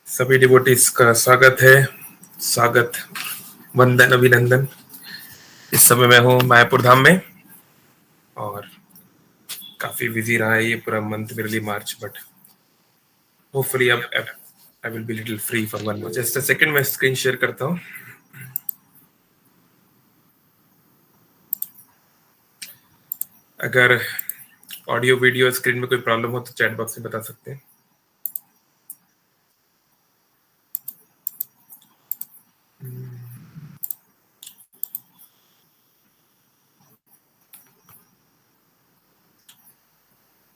सभी डिवोटीज का स्वागत, वंदन, अभिनंदन। इस समय मैं हूँ मायापुर धाम में और काफी बिजी रहा है ये पूरा मंथ मेरे लिए, मार्च, बट होपफुली अब I will be little free for one month. Just a second, मैं स्क्रीन शेयर करता हूँ। अगर ऑडियो वीडियो स्क्रीन में कोई प्रॉब्लम हो तो चैट बॉक्स में बता सकते हैं।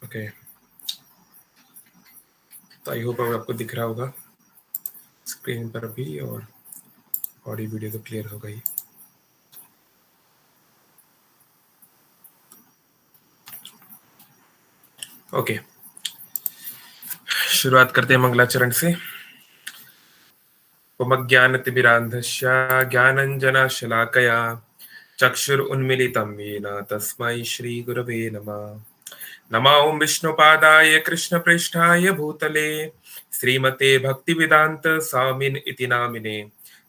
ओके, तो आई होप अब आपको दिख रहा होगा स्क्रीन पर अभी, और ऑडियो वीडियो तो क्लियर होगा ही। ओके, शुरुआत करते हैं मंगलाचरण से। उपमज्ञानतिमिरान्धस्य ज्ञानञ्जनशलाकया चक्षुरुन्मीलितं येन तस्मै श्रीगुरवे नमः। नमो ॐ विष्णुपादाय कृष्णप्रेष्ठाय भूतले श्रीमते भक्तिवेदान्त स्वामिन् इति नामिने।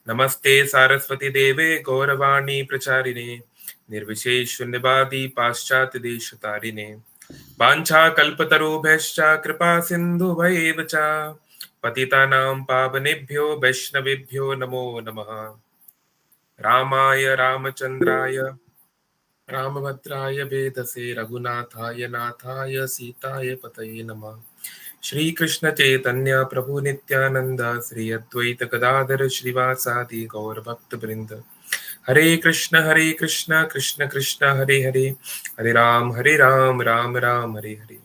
नमस्ते सारस्वती देवे गौरवाणी प्रचारिणे निर्विशेष शून्यवादी पाश्चात्य देशतारिणे। वाञ्छाकल्पतरुभ्यश्च कृपा सिन्धुभैव च पतितानां पावनेभ्यो वैष्णवेभ्यो नमो नमः। रामाय रामचन्द्राय रामभद्राय वेदसे रघुनाथाय नाथाय सीताय पतये नमः। श्री कृष्ण चैतन्य प्रभु नित्यानंद श्री अद्वैत गदाधर श्रीवासादि गौर भक्त वृंद। हरे कृष्ण कृष्ण कृष्ण हरे हरे, हरे राम राम राम हरे हरे।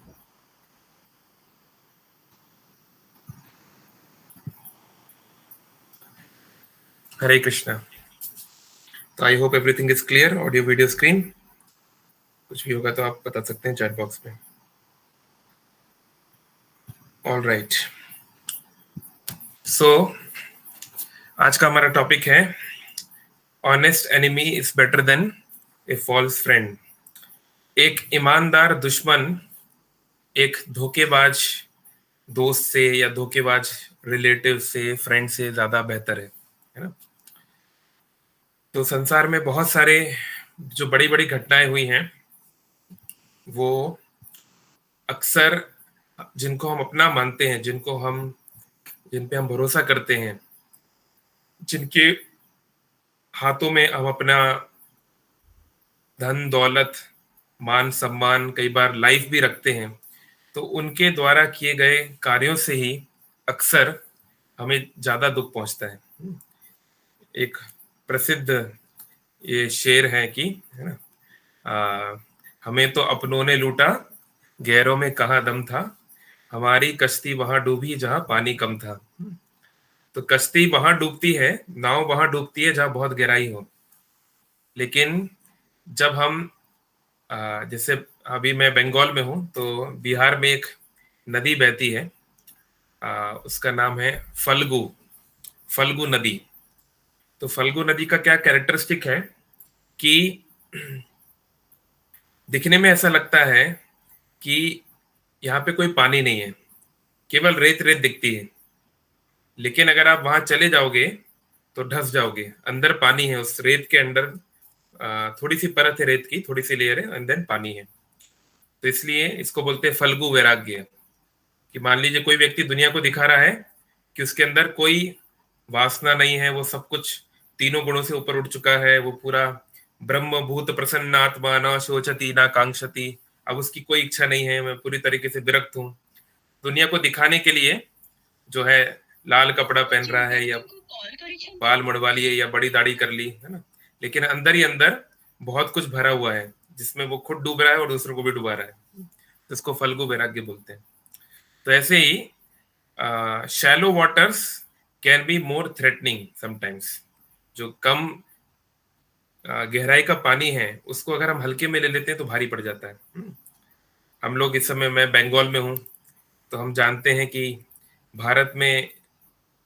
हरे कृष्णा। तो I hope everything is clear, audio video screen. कुछ भी होगा तो आप बता सकते हैं चैट बॉक्स में। ऑल राइट, सो आज का हमारा टॉपिक है honest enemy is better than a false friend. एक ईमानदार दुश्मन एक धोखेबाज दोस्त से या धोखेबाज रिलेटिव से, फ्रेंड से ज्यादा बेहतर है ना। तो संसार में बहुत सारे जो बड़ी बड़ी घटनाएं हुई हैं वो अक्सर जिनको हम अपना मानते हैं, जिन पे हम भरोसा करते हैं, जिनके हाथों में हम अपना धन दौलत मान सम्मान, कई बार लाइफ भी रखते हैं, तो उनके द्वारा किए गए कार्यों से ही अक्सर हमें ज्यादा दुख पहुंचता है। एक प्रसिद्ध ये शेर है कि, है ना, हमें तो अपनों ने लूटा, गैरों में कहाँ दम था, हमारी कश्ती वहां डूबी जहां पानी कम था। तो कश्ती वहां डूबती है, नाव वहां डूबती है जहां बहुत गहराई हो। लेकिन जब हम जैसे अभी मैं बंगाल में हूँ, तो बिहार में एक नदी बहती है, उसका नाम है फल्गु नदी। तो फल्गु नदी का क्या कैरेक्टरिस्टिक है कि दिखने में ऐसा लगता है कि यहाँ पे कोई पानी नहीं है, केवल रेत रेत दिखती है। लेकिन अगर आप वहां चले जाओगे तो ढस जाओगे, अंदर पानी है, उस रेत के अंदर थोड़ी सी परत है, रेत की थोड़ी सी लेयर है, एंड देन पानी है। तो इसलिए इसको बोलते हैं फल्गु वैराग्य। कि मान लीजिए कोई व्यक्ति दुनिया को दिखा रहा है कि उसके अंदर कोई वासना नहीं है, वो सब कुछ तीनों गुणों से ऊपर उठ चुका है, वो पूरा ब्रह्म भूत प्रसन्न आत्मा, न शोचती न कांक्षति। अब उसकी कोई इच्छा नहीं है, मैं पूरी तरीके से विरक्त हूँ। दुनिया को दिखाने के लिए जो है लाल कपड़ा पहन रहा है, या बाल मुड़वा लिए, या बड़ी दाढ़ी कर ली, है ना। लेकिन अंदर ही अंदर बहुत कुछ भरा हुआ है, जिसमें वो खुद डूब रहा है और दूसरों को भी डुबा रहा है। तो इसको फल्गु वैराग्य बोलते हैं। तो ऐसे ही shallow waters can be more threatening sometimes. जो कम गहराई का पानी है, उसको अगर हम हल्के में ले लेते हैं तो भारी पड़ जाता है। हम लोग इस समय, मैं बंगाल में हूँ, तो हम जानते हैं कि भारत में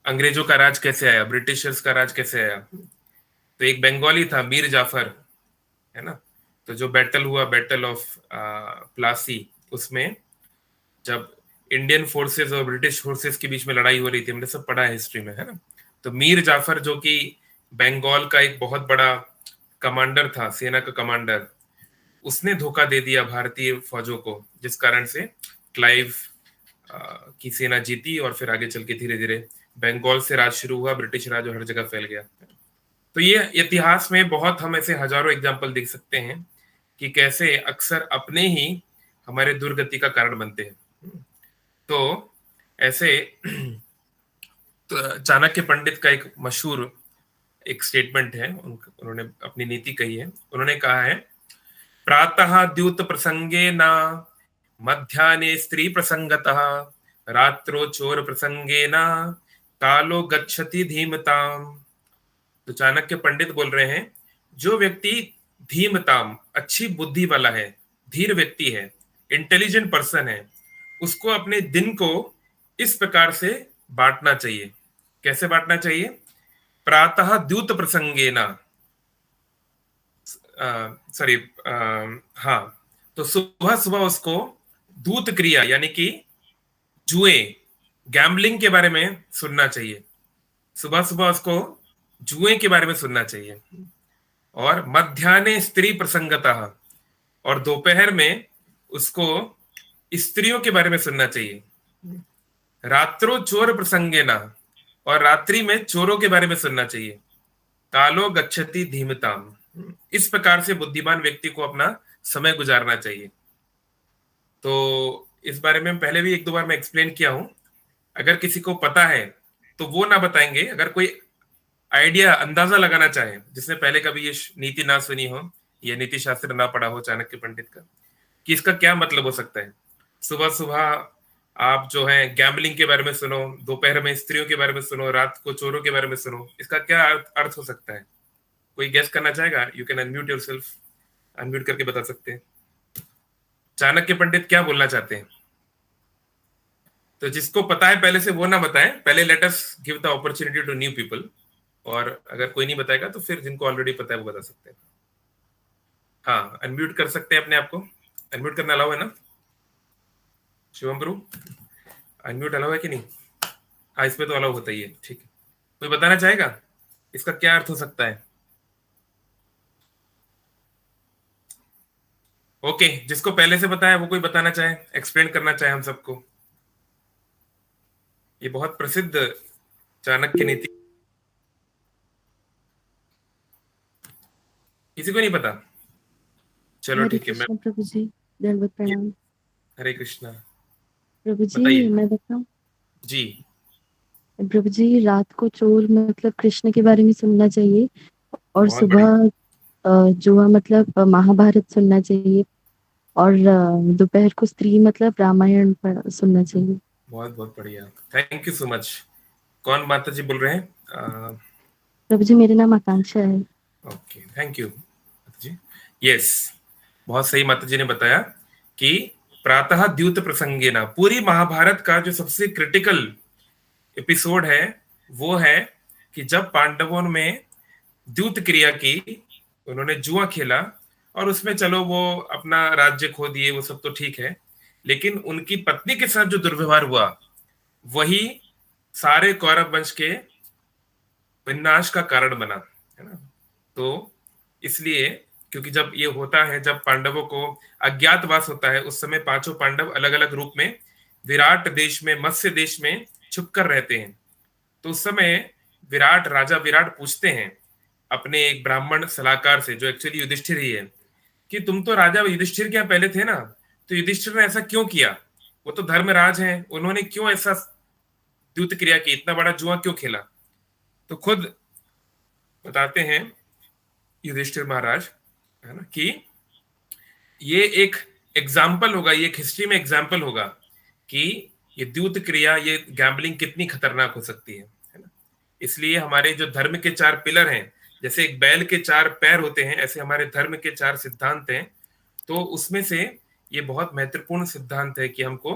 अंग्रेजों का राज कैसे आया, ब्रिटिशर्स का राज कैसे आया। तो एक बंगाली था, मीर जाफर, है ना। तो जो बैटल हुआ, बैटल ऑफ प्लासी, उसमें जब इंडियन फोर्सेस और ब्रिटिश फोर्सेस के बीच में लड़ाई हो रही थी, हमने सब पढ़ा है हिस्ट्री में, है ना। तो मीर जाफर जो कि बंगाल का एक बहुत बड़ा कमांडर था, सेना का कमांडर, उसने धोखा दे दिया भारतीय फौजों को, जिस कारण से क्लाइव की सेना जीती और फिर आगे चल के धीरे धीरे बंगाल से राज शुरू हुआ, ब्रिटिश राज हर जगह फैल गया। तो ये इतिहास में बहुत हम ऐसे हजारों एग्जाम्पल देख सकते हैं कि कैसे अक्सर अपने ही हमारे दुर्गति का कारण बनते हैं। तो ऐसे तो चाणक्य पंडित का एक मशहूर एक स्टेटमेंट है, उन्होंने अपनी नीति कही है। उन्होंने कहा है, प्रातः द्यूत प्रसंगे न, मध्याह्ने स्त्री प्रसंगतः, रात्रो चोर प्रसंगे न, कालो गच्छति धीमताम। तो चाणक्य पंडित बोल रहे हैं, जो व्यक्ति धीमताम, अच्छी बुद्धि वाला है, धीर व्यक्ति है, इंटेलिजेंट पर्सन है, उसको अपने दिन को इस प्रकार से बांटना चाहिए। कैसे बांटना चाहिए? प्रातः द्यूत प्रसंगेना, सॉरी, हाँ, तो सुबह सुबह उसको दूत क्रिया यानी कि जुए, गैम्बलिंग के बारे में सुनना चाहिए। सुबह सुबह उसको जुए के बारे में सुनना चाहिए। और मध्याह्ने स्त्री प्रसंगतः, और दोपहर में उसको स्त्रियों के बारे में सुनना चाहिए। रात्रो चोर प्रसंगेना, और रात्रि में चोरों के बारे में सुनना चाहिए। कालो गच्छति धीमताम, इस प्रकार से बुद्धिमान व्यक्ति को अपना समय गुजारना चाहिए। तो इस बारे में पहले भी एक दो बार मैं एक्सप्लेन किया हूं। अगर किसी को पता है तो वो ना बताएंगे, अगर कोई आइडिया, अंदाजा लगाना चाहे, जिसने पहले कभी ये नीति ना सुनी हो, ये नीति शास्त्र ना पढ़ा हो चाणक्य पंडित का, कि इसका क्या मतलब हो सकता है। सुबह सुबह आप जो है गैम्बलिंग के बारे में सुनो, दोपहर में स्त्रियों के बारे में सुनो, रात को चोरों के बारे में सुनो, इसका क्या अर्थ हो सकता है? कोई गेस करना चाहेगा? You can unmute yourself, unmute करके बता सकते हैं चाणक्य पंडित क्या बोलना चाहते हैं। तो जिसको पता है पहले से वो ना बताएं, पहले let us give the opportunity to new people, और अगर कोई नहीं बताएगा तो फिर जिनको ऑलरेडी पता है वो बता सकते हैं। हाँ, अनम्यूट कर सकते हैं अपने आप को। अनम्यूट करना अलाउ है ना शिवम ब्रू? अनम्यूट अलाउ है कि नहीं? हाँ, इसमें तो अलाउ होता ही है, ठीक है। कोई बताना चाहेगा इसका क्या अर्थ हो सकता है? ओके, जिसको पहले से पता है वो कोई बताना चाहे, एक्सप्लेन करना चाहे हम सबको। ये बहुत प्रसिद्ध चाणक्य नीति, किसी को नहीं पता? चलो हरे ठीक है, मैं, कृष्ण प्रभु जी, दंडवत प्रणाम। हरे कृष्णा, प्रभु जी बताइए मैं बताऊं? जी। प्रभु जी, रात को चोर मतलब कृष्ण के बारे में सुनना चाहिए, और बहुत बढ़िया, सुबह जुआ मतलब महाभारत सुनना चाहिए, और दोपहर को स्त्री मतलब रामायण सुनना चाहिए। बहुत बहुत बढ़िया, थैंक यू सो मच। कौन माता जी बोल रहे हैं? प्रभु जी, मेरा नाम आकांक्षा है। ओके, थैंक यू माता जी। यस, बहुत सही माता जी ने बताया कि प्रातः द्यूत प्रसंगेना, पूरी महाभारत का जो सबसे क्रिटिकल एपिसोड है वो है कि जब पांडवों में द्यूत क्रिया की, उन्होंने जुआ खेला, और उसमें चलो वो अपना राज्य खो दिए, वो सब तो ठीक है, लेकिन उनकी पत्नी के साथ जो दुर्व्यवहार हुआ वही सारे कौरव वंश के विनाश का कारण बना, है ना। तो इसलिए, क्योंकि जब ये होता है, जब पांडवों को अज्ञातवास होता है, उस समय पांचों पांडव अलग अलग रूप में विराट देश में, मत्स्य देश में छुप कर रहते हैं। तो उस समय विराट, राजा विराट पूछते हैं अपने एक ब्राह्मण सलाहकार से, जो एक्चुअली युधिष्ठिर ही है, कि तुम तो राजा युधिष्ठिर के यहाँ पहले थे ना, तो युधिष्ठिर ने ऐसा क्यों किया? वो तो धर्मराज हैं, उन्होंने क्यों ऐसा द्युत क्रिया की, इतना बड़ा जुआ क्यों खेला? तो खुद बताते हैं युधिष्ठिर महाराज, है ना, कि ये एक एग्जाम्पल होगा, ये एक हिस्ट्री में एग्जाम्पल होगा कि ये द्यूत क्रिया, ये गैम्बलिंग कितनी खतरनाक हो सकती है ना। इसलिए हमारे जो धर्म के चार पिलर हैं, जैसे एक बैल के चार पैर होते हैं, ऐसे हमारे धर्म के चार सिद्धांत हैं। तो उसमें से ये बहुत महत्वपूर्ण सिद्धांत है कि हमको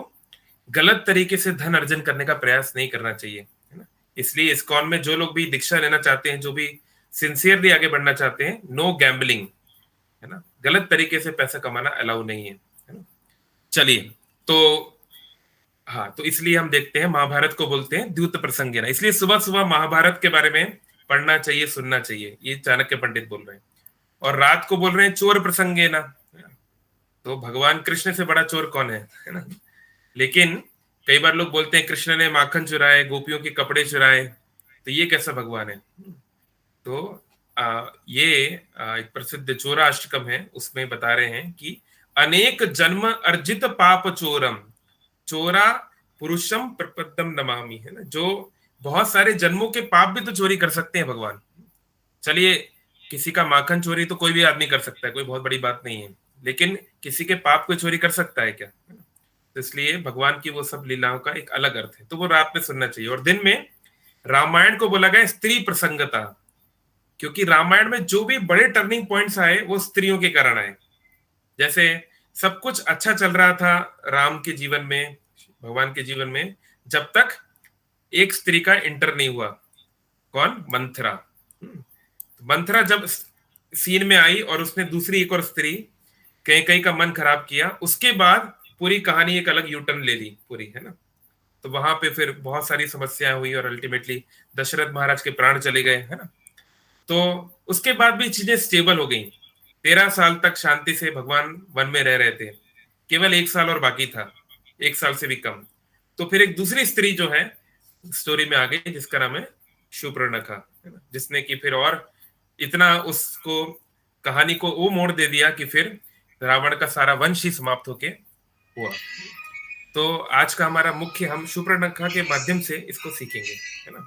गलत तरीके से धन अर्जन करने का प्रयास नहीं करना चाहिए, है ना। इसलिए इस्कॉन में जो लोग भी दीक्षा लेना चाहते हैं, जो भी सिंसियरली आगे बढ़ना चाहते हैं, नो गैम्बलिंग, है ना, गलत तरीके से पैसा कमाना अलाउ नहीं है ना। चलिए, तो हाँ, तो इसलिए हम देखते हैं महाभारत को बोलते हैं द्यूत प्रसंगेन, इसलिए सुबह सुबह महाभारत के बारे में पढ़ना चाहिए, सुनना चाहिए, ये चाणक्य पंडित बोल रहे हैं। और रात को बोल रहे हैं चोर प्रसंगेना, तो भगवान कृष्ण से बड़ा चोर कौन है ना। लेकिन कई बार लोग बोलते हैं कृष्ण ने माखन चुराए, गोपियों के कपड़े चुराए, तो ये कैसा भगवान है। तो ये एक प्रसिद्ध चोरा अष्टकम है, उसमें बता रहे हैं कि अनेक जन्म अर्जित पाप चोरम चोरा पुरुषम प्रपदम नमामि, है ना, जो बहुत सारे जन्मों के पाप भी तो चोरी कर सकते हैं भगवान। चलिए, किसी का माखन चोरी तो कोई भी आदमी कर सकता है, कोई बहुत बड़ी बात नहीं है, लेकिन किसी के पाप को चोरी कर सकता है क्या। तो इसलिए भगवान की वो सब लीलाओं का एक अलग अर्थ है, तो वो रात में सुनना चाहिए। और दिन में रामायण को बोला गया स्त्री प्रसंगता, क्योंकि रामायण में जो भी बड़े टर्निंग पॉइंट्स आए वो स्त्रियों के कारण आए। जैसे सब कुछ अच्छा चल रहा था राम के जीवन में, भगवान के जीवन में, जब तक एक स्त्री का इंटर नहीं हुआ। कौन? मंथरा। मंथरा जब सीन में आई और उसने दूसरी एक और स्त्री कैकेयी का मन खराब किया, उसके बाद पूरी कहानी एक अलग यूटर्न ले ली पूरी, है ना। तो वहां पे फिर बहुत सारी समस्याएं हुई और अल्टीमेटली दशरथ महाराज के प्राण चले गए, है ना। तो उसके बाद भी चीजें स्टेबल हो गई। 13 साल तक शांति से भगवान वन में रह रहे थे, केवल 1 साल और बाकी था, 1 साल से भी कम। तो फिर एक दूसरी स्त्री जो है स्टोरी में आ गई, जिसका नाम है शूर्पणखा, है ना, जिसने कि फिर और इतना उसको कहानी को वो मोड़ दे दिया कि फिर रावण का सारा वंश ही समाप्त होके हुआ। तो आज का हमारा मुख्य, हम शूर्पणखा के माध्यम से इसको सीखेंगे, है ना।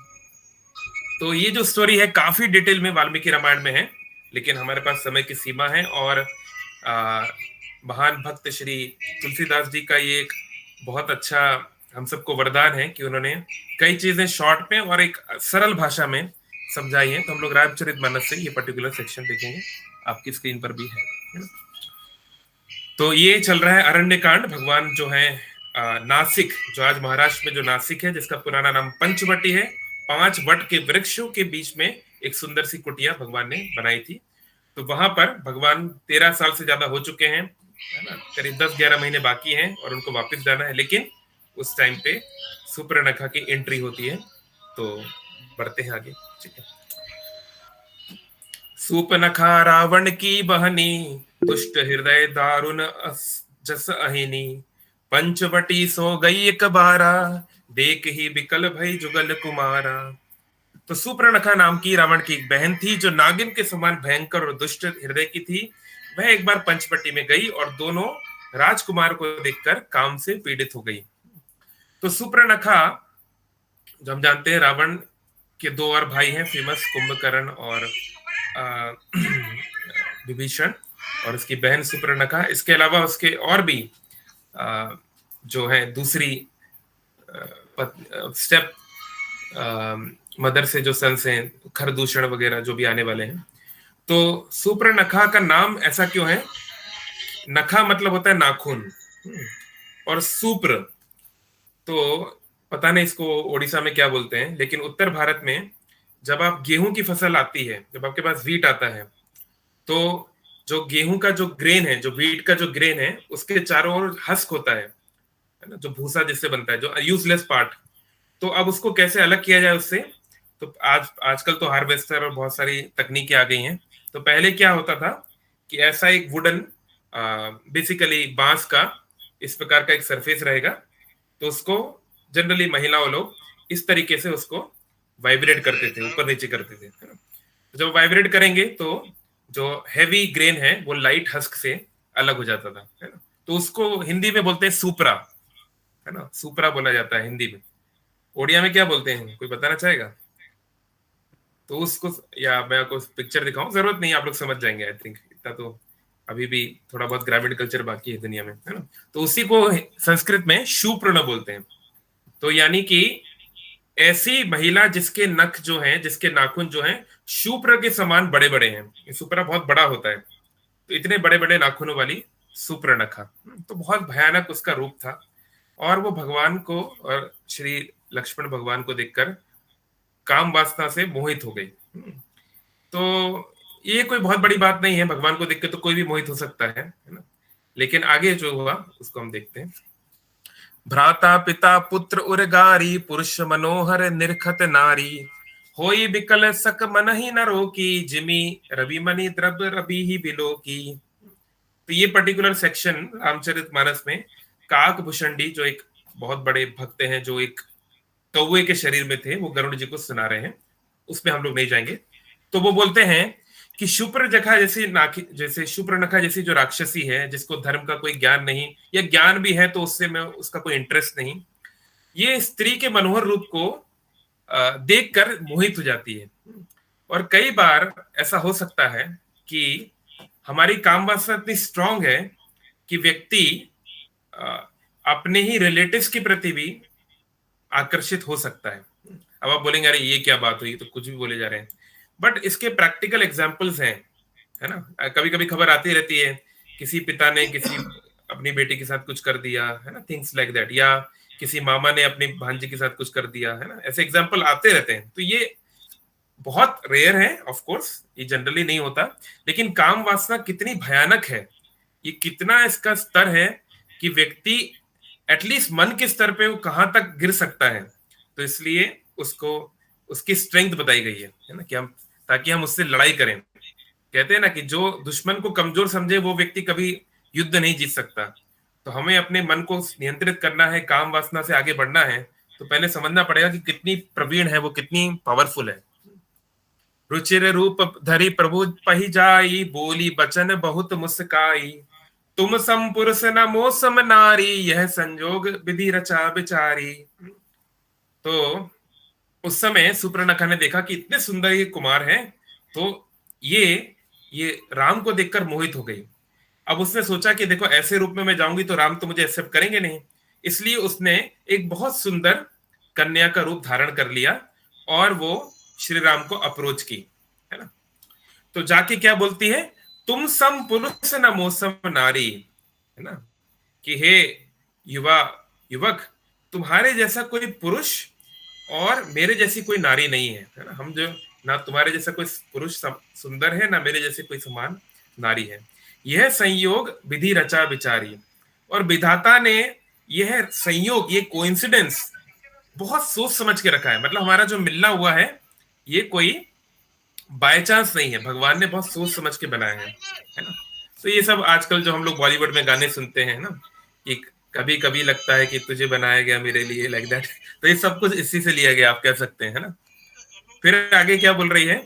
तो ये जो स्टोरी है काफी डिटेल में वाल्मीकि रामायण में है, लेकिन हमारे पास समय की सीमा है। और महान भक्त श्री तुलसीदास जी का ये एक बहुत अच्छा हम सबको वरदान है कि उन्होंने कई चीजें शॉर्ट में और एक सरल भाषा में समझाई है। तो हम लोग रामचरितमानस से ये पर्टिकुलर सेक्शन देखेंगे, आपकी स्क्रीन पर भी है ना। तो ये चल रहा है अरण्यकांड। भगवान जो है नासिक, जो आज महाराष्ट्र में जो नासिक है, जिसका पुराना नाम पंचवटी है, 5 वट के वृक्षों के बीच में एक सुंदर सी कुटिया भगवान ने बनाई थी। तो वहां पर भगवान 13 साल से ज्यादा हो चुके हैं, है ना, करीब 10-11 महीने बाकी हैं और उनको वापस जाना है। लेकिन उस टाइम पे शूर्पणखा की एंट्री होती है। तो बढ़ते हैं आगे, ठीक है। शूर्पणखा रावण की बहनी, दुष्ट हृदय दारुण जस अहिनी, पंचवटी सो गई एक बारा, देख ही बिकल भई जुगल कुमारा। तो शूर्पणखा नाम की रावण की एक बहन थी, जो नागिन के समान भयंकर और दुष्ट हृदय की थी। वह एक बार पंचवटी में गई और दोनों राजकुमार को देखकर काम से पीड़ित हो गई। तो शूर्पणखा, जो हम जानते हैं रावण के 2 और भाई हैं फेमस, कुंभकर्ण और विभीषण, और उसकी बहन शूर्पणखा। इसके अलावा उसके और भी जो है दूसरी स्टेप मदर से जो सन्स हैं, खरदूषण वगैरह जो भी आने वाले हैं। तो शूर्पणखा का नाम ऐसा क्यों है? नखा मतलब होता है नाखून, और सूप्र तो पता नहीं इसको उड़ीसा में क्या बोलते हैं, लेकिन उत्तर भारत में जब आप गेहूं की फसल आती है, जब आपके पास व्हीट आता है, तो जो गेहूं का जो ग्रेन है, जो व्हीट का जो ग्रेन है, उसके चारों ओर हस्क होता है ना, जो भूसा जिससे बनता है, जो यूजलेस पार्ट। तो अब उसको कैसे अलग किया जाए उससे, तो आजकल तो हार्वेस्टर और बहुत सारी तकनीकें आ गई हैं। तो पहले क्या होता था कि ऐसा एक वुडन, बेसिकली बांस का इस प्रकार का एक सरफेस रहेगा, तो उसको जनरली महिलाओं लोग इस तरीके से उसको वाइब्रेट करते थे, ऊपर नीचे करते थे, है ना। जब वाइब्रेट करेंगे तो जो हैवी ग्रेन है वो लाइट हस्क से अलग हो जाता था, है ना। तो उसको हिंदी में बोलते हैं सुपरा, है ना, सुपरा बोला जाता है हिंदी में। ओडिया में क्या बोलते हैं, कोई बताना चाहेगा? तो उसको, या मैं आपको पिक्चर दिखाऊं? जरूरत नहीं, आप लोग समझ जाएंगे, आई थिंक। इतना तो अभी भी थोड़ा बहुत ग्रामीण कल्चर बाकी है दुनिया में, है ना। तो उसी को संस्कृत में शूप्रण बोलते हैं। तो यानी कि ऐसी महिला जिसके नख जो हैं, जिसके नाखून जो हैं शूप्र के समान बड़े बड़े हैं। शूप्रा बहुत बड़ा होता है, तो इतने बड़े बड़े नाखूनों वाली शूर्पणखा। तो बहुत भयानक उसका रूप था, और वो भगवान को और श्री लक्ष्मण भगवान को देखकर काम वासना से मोहित हो गई। तो ये कोई बहुत बड़ी बात नहीं है, भगवान को देख के तो कोई भी मोहित हो सकता है ना। लेकिन आगे जो हुआ उसको हम देखते हैं। भ्राता पिता पुत्र उर्गारी, पुरुष मनोहर निरखत नारी, होई बिकल सक मन ही न रोकी, जिमी रवि मणि द्रव रवि ही बिलो की। तो ये पर्टिकुलर सेक्शन रामचरितमानस में काक भूषणी जो एक बहुत बड़े भक्त हैं, जो एक कौवे के शरीर में थे, वो गरुड़ जी को सुना रहे हैं, उसमें हम लोग नहीं जाएंगे। तो वो बोलते हैं कि शुप्रजखा जैसी नाखी, जैसे शुप्रनखा जैसी जो राक्षसी है, जिसको धर्म का कोई ज्ञान नहीं, या ज्ञान भी है तो उससे में उसका कोई इंटरेस्ट नहीं, ये स्त्री के मनोहर रूप को देखकर मोहित हो जाती है। और कई बार ऐसा हो सकता है कि हमारी काम वासना इतनी स्ट्रांग है कि व्यक्ति अपने ही रिलेटिव्स के प्रति भी आकर्षित हो सकता है। अब आप बोलेंगे अरे ये क्या बात हुई, तो कुछ भी बोले जा रहे हैं, बट इसके प्रैक्टिकल एग्जांपल्स हैं, है ना। कभी कभी खबर आती रहती है, किसी पिता ने किसी अपनी बेटी के साथ कुछ कर दिया, है ना, थिंग्स लाइक दैट, या किसी मामा ने अपनी भांजी के साथ कुछ कर दिया, है ना, ऐसे एग्जाम्पल आते रहते हैं। तो ये बहुत रेयर है, ऑफ कोर्स ये जनरली नहीं होता, लेकिन काम वासना कितनी भयानक है, ये कितना इसका स्तर है कि व्यक्ति एटलीस्ट मन के स्तर पे वो कहां तक गिर सकता है। तो इसलिए उसको उसकी स्ट्रेंथ बताई गई है ना, कि हम, ताकि हम उससे लड़ाई करें। कहते हैं ना कि जो दुश्मन को कमजोर समझे वो व्यक्ति कभी युद्ध नहीं जीत सकता। तो हमें अपने मन को नियंत्रित करना है, काम वासना से आगे बढ़ना है, तो पहले समझना पड़ेगा कि कितनी प्रवीण है वो, कितनी पावरफुल है। रुचिर रूप धरि प्रभु पही जाई, बोली बचन बहुत मुस्काई, तुम सम पुरुष न मोसम नारी, यह संजोग विधि रचा बिचारी। तो उस समय सुपर्णखा ने देखा कि इतने सुंदर ये कुमार हैं, तो ये राम को देखकर मोहित हो गई। अब उसने सोचा कि देखो ऐसे रूप में मैं जाऊंगी तो राम तो मुझे एक्सेप्ट करेंगे नहीं, इसलिए उसने एक बहुत सुंदर कन्या का रूप धारण कर लिया और वो श्री राम को अप्रोच की, है ना। तो जाके क्या बोलती है, तुम सम पुरुष न मौसम नारी, है ना, कि हे युवा युवक, तुम्हारे जैसा कोई पुरुष और मेरे जैसी कोई नारी नहीं है ना। हम जो, ना तुम्हारे जैसा कोई पुरुष सुंदर है, ना मेरे जैसे कोई समान नारी है। यह संयोग विधि रचा विचारी, और विधाता ने यह संयोग, ये कोइंसिडेंस बहुत सोच समझ के रखा है। मतलब हमारा जो मिलना हुआ है ये कोई बाय चांस नहीं है, भगवान ने बहुत सोच समझ के बनाया है ना। तो ये सब आजकल जो हम लोग बॉलीवुड में गाने सुनते हैं ना, कि कभी कभी लगता है कि तुझे बनाया गया मेरे लिए, लाइक दैट, तो ये सब कुछ इसी से लिया गया, आप कह सकते हैं, है ना। फिर आगे क्या बोल रही है,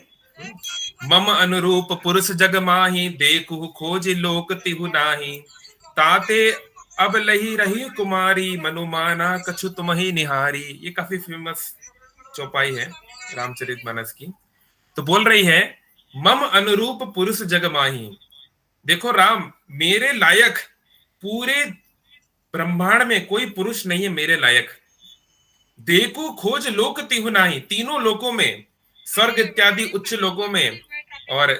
मम अनुरूप पुरुष जग माही, देखु खोज लोक तिहु नाही, ताते अब लही रही कुमारी, मनुमाना कछु तुम ही निहारी। ये काफी फेमस चौपाई है रामचरितमानस की। तो बोल रही है, मम अनुरूप पुरुष जग माही, देखो राम, मेरे लायक पूरे ब्रह्मांड में कोई पुरुष नहीं है मेरे लायक। देखो खोज लोक तिहु नाही, तीनों लोकों में, स्वर्ग इत्यादि उच्च लोकों में और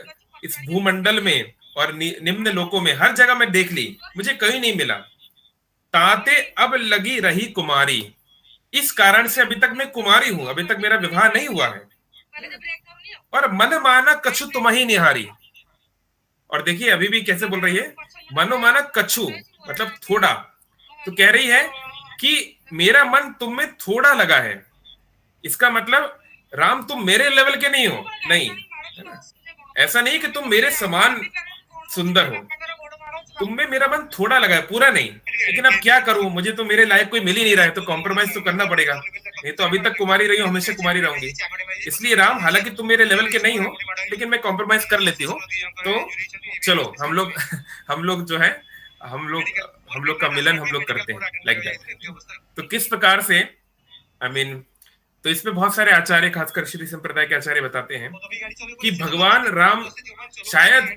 इस भूमंडल में और निम्न लोकों में, हर जगह मैं देख ली, मुझे कहीं नहीं मिला। ताते अब लगी रही कुमारी, इस कारण से अभी तक मैं कुमारी हूं, अभी तक मेरा विवाह नहीं हुआ है। और मन माना कछु तुम ही निहारी, और देखिए अभी भी कैसे बोल रही है, मनो माना कछु मतलब थोड़ा। तो कह रही है कि मेरा मन तुम में थोड़ा लगा है, इसका मतलब राम तुम मेरे लेवल के नहीं हो, नहीं, है ना। ऐसा नहीं कि तुम मेरे समान सुंदर हो, तुम में मेरा मन थोड़ा लगा है, पूरा नहीं। लेकिन अब क्या करूं, मुझे तो मेरे लायक कोई मिल ही नहीं रहा है, तो कॉम्प्रोमाइज तो करना पड़ेगा, नहीं तो अभी तक कुमारी रही हूं, हमेशा कुमारी रहूंगी। इसलिए राम, हालांकि तुम मेरे लेवल के नहीं हो, लेकिन मैं कॉम्प्रोमाइज कर लेती हूँ। तो चलो हम लोग जो है, हम लोग का मिलन हम लोग करते हैं, लाइक दैट। तो किस प्रकार से, आई मीन, तो इसमें बहुत सारे आचार्य, खासकर श्री संप्रदाय के आचार्य बताते हैं कि भगवान राम शायद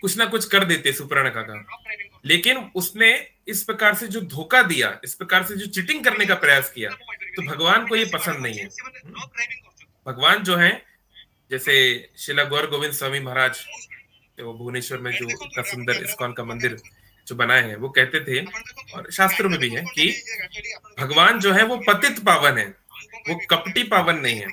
कुछ ना कुछ कर देते सुपर्णखा का, लेकिन उसने इस प्रकार से जो धोखा दिया, इस प्रकार से जो चीटिंग करने का प्रयास किया, तो भगवान को ये पसंद नहीं है। भगवान जो है, जैसे शिला गौर गोविंद स्वामी महाराज, वो भुवनेश्वर में जो इतना सुंदर इस्कॉन का मंदिर जो बनाए हैं, वो कहते थे, और शास्त्रों में भी है, कि भगवान जो है वो पतित पावन है, वो कपटी पावन नहीं है।